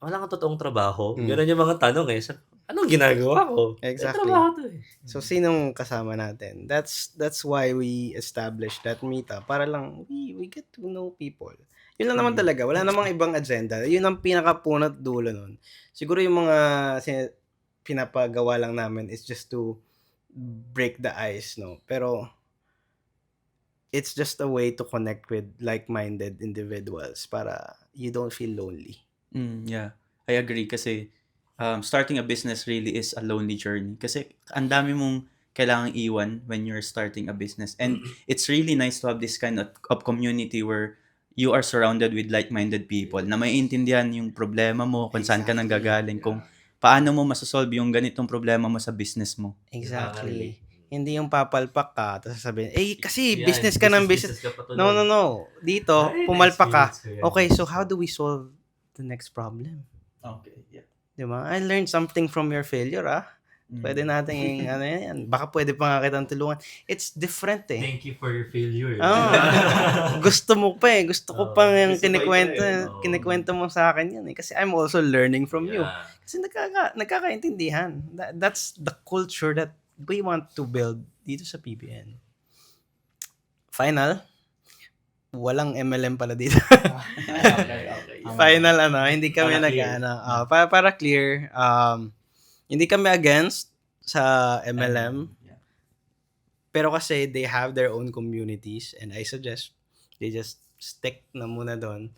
Wala kang totoong trabaho. Mm. Ganun yung mga tanong eh. Anong ginagawa ko? Exactly. Trabaho to eh. So, sinong kasama natin? That's why we established that meetup. Para lang, we get to know people. Yun lang naman talaga. Wala namang ibang agenda. Yun ang pinakapunot dulo nun. Siguro yung mga pinapagawa lang namin is just to break the ice, no? Pero, it's just a way to connect with like-minded individuals para you don't feel lonely. Yeah, I agree kasi starting a business really is a lonely journey kasi ang dami mong kailangang iwan when you're starting a business, and it's really nice to have this kind of community where you are surrounded with like-minded people na maiintindihan yung problema mo, kung saan ka nanggagaling, kung paano mo masasolve yung ganitong problema mo sa business mo. Exactly. Hindi yung papalpak ka, tapos sasabihin, kasi Yan, business ka ng business. ka pa tuloy. No. Dito, Ay, pumalpak ka. na-experience ko yan. Okay, so how do we solve the next problem? Okay, yeah. Diba? I learned something from your failure, Pwede nating, yan. Baka pwede pa nga kitang tulungan. It's different eh. Thank you for your failure. Gusto mo pa eh. Gusto ko pang yung gusto pa kinikwento, ito eh. kinikwento mo sa akin yan eh. Kasi I'm also learning from you. Yeah. Kasi nagkakaintindihan. That's the culture that we want to build dito sa PBN. Final, walang MLM pala dito. Okay. Final hindi kami Para clear. para clear, hindi kami against sa MLM. Yeah. Pero kasi they have their own communities and I suggest they just stick na muna doon.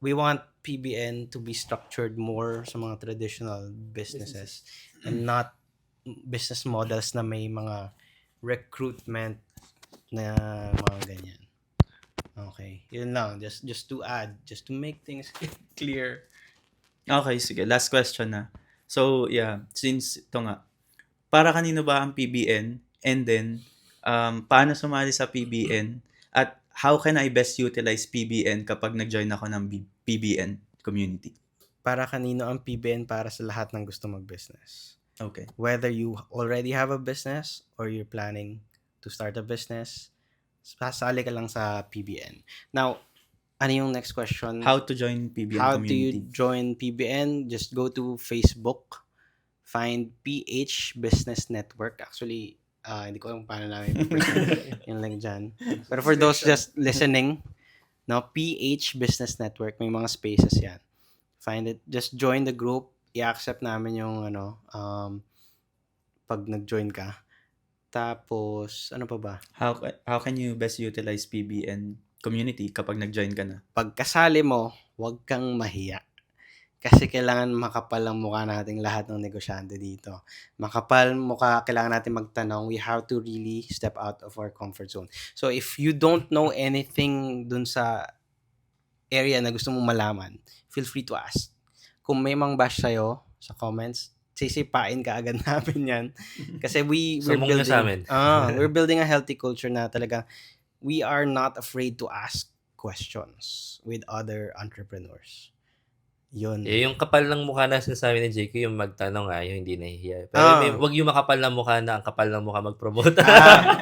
We want PBN to be structured more sa mga traditional businesses and not business models na may mga recruitment na mga ganyan. Okay. Yun lang. Just to add. Just to make things clear. Okay, sige. Last question na. So, yeah, since ito nga, para kanino ba ang PBN? And then, paano sumali sa PBN? At how can I best utilize PBN kapag nag-join ako ng PBN community? Para kanino ang PBN? Para sa lahat ng gusto mag-business. Okay. Whether you already have a business or you're planning to start a business, sasali ka lang sa PBN. Now, ano yung next question? How to join PBN How do community? you join PBN? Just go to Facebook, find PH Business Network. Actually, hindi ko alam paano namin yung link dyan. Pero for those just listening, no, PH Business Network, may mga spaces yan. Find it. Just join the group. I-accept namin yung pag nag-join ka. Tapos, ano pa ba? How can you best utilize PBN community kapag nag-join ka na? Pagkasali mo, huwag kang mahiya. Kasi kailangan makapal ang mukha nating lahat ng negosyante dito. Makapal mukha, kailangan natin magtanong. We have to really step out of our comfort zone. So if you don't know anything dun sa area na gusto mong malaman, feel free to ask. Kung may mang bash sa'yo sa comments, sisipain ka agad namin yan. Kasi we're Sumbong nyo sa amin. we're building a healthy culture na talaga we are not afraid to ask questions with other entrepreneurs. Yun. Yung kapal ng mukha na sinasabi ni JQ, yung magtanong yung hindi nahihiya. Pero wag yung makapal na mukha na ang kapal ng mukha mag-promote.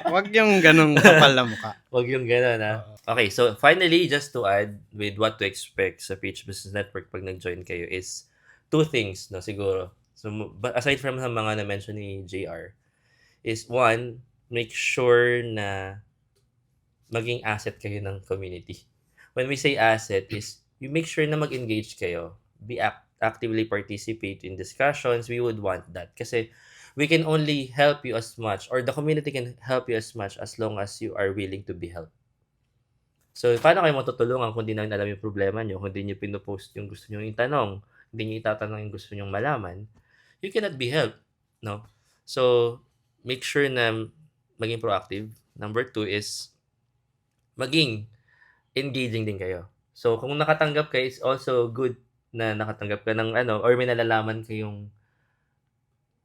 Wag yung ganung kapal na mukha. Wag yung gano'n Okay, so finally, just to add with what to expect sa PH Business Network pag nag-join kayo is two things, no, siguro. So, but aside from sa mga na-mention ni JR, is one, make sure na maging asset kayo ng community. When we say asset is, you make sure na mag-engage kayo. Be actively participate in discussions. We would want that. Kasi we can only help you as much, or the community can help you as much as long as you are willing to be helped. So, paano kayo matutulungan kung di namin alam yung problema nyo, kung di nyo pinupost yung gusto nyo itanong, hindi nyo itatanong yung gusto nyo malaman, you cannot be helped, no? So, make sure na maging proactive. Number 2 is maging engaging din kayo. So, kung nakatanggap kayo, it's also good na nakatanggap ka ng or may nalalaman kayong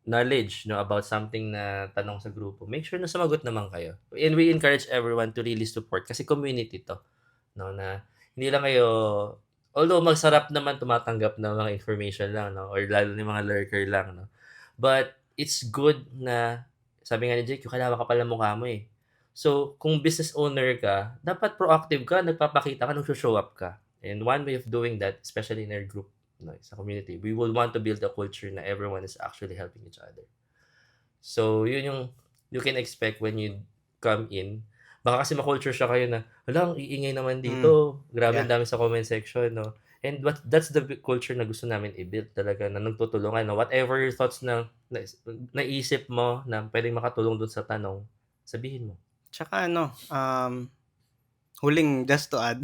knowledge, no, about something na tanong sa grupo. Make sure na sumagot naman kayo. And we encourage everyone to really support kasi community to, no, na hindi lang kayo, although magsarap naman tumatanggap ng mga information lang, no, or lalo ng mga lurker lang, no. But it's good na, sabi nga ni Jake, kailangan makapal ang mukha mo eh. So, kung business owner ka, dapat proactive ka, nagpapakita ka, nag-show up ka. And one way of doing that, especially in our group, sa community, we would want to build a culture na everyone is actually helping each other. So, yun yung you can expect when you come in. Baka kasi ma-culture siya kayo na, hala, ang iingay naman dito. Grabe, Yeah. ang dami sa comment section, no? And that's the culture na gusto namin i-build talaga, na nagtutulungan, no? Whatever your thoughts naisip mo na pwedeng makatulong dun sa tanong, sabihin mo. Tsaka huling just to add,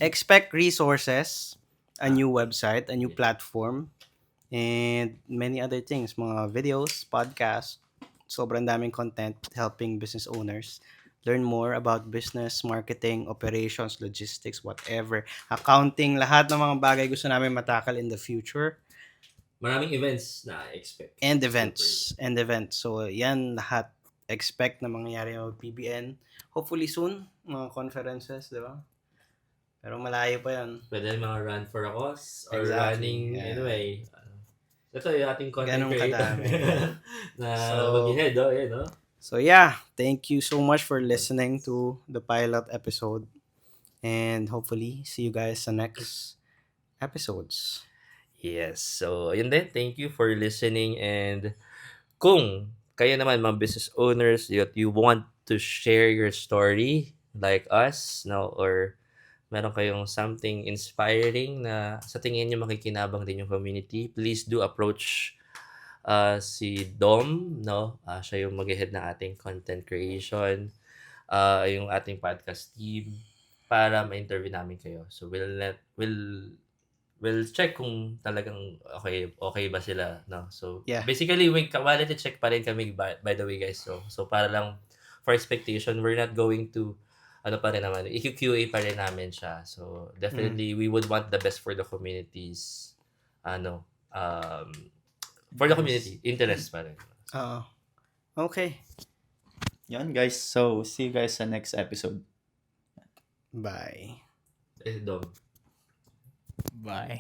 expect resources, a new website, a new platform, and many other things, mga videos, podcasts, sobrang daming content helping business owners learn more about business, marketing, operations, logistics, whatever, accounting, lahat ng mga bagay gusto namin matakal in the future. Maraming events na expect. And events. So, yan lahat. Expect na mangyayari ng PBN. Hopefully soon, mga conferences, di ba? Pero malayo pa yan. Pwede rin mga run for a cause or Exactly, running yeah. anyway. Ito yung ating content Ganun creator. kadami. na So- mag-head, no? So yeah, thank you so much for listening to the pilot episode. And hopefully, see you guys sa next episodes. Yes. So, yun din. Thank you for listening. And kung kayo naman mga business owners, you want to share your story like us, no? Or meron kayong something inspiring na sa tingin nyo makikinabang din yung community, please do approach si Dom, no? Siya yung mag-head ng ating content creation, yung ating podcast team, para ma-interview namin kayo. So we'll check kung talagang okay ba sila, no? So Yeah. basically we quality check pa rin kami, by the way, guys. So para lang for expectation, we're not going to pa rin naman, EQQA pa rin namin siya. So definitely we would want the best for the communities, for the community interest pa rin. Okay. Yan guys. So, see you guys sa next episode. Bye. Dom. Bye.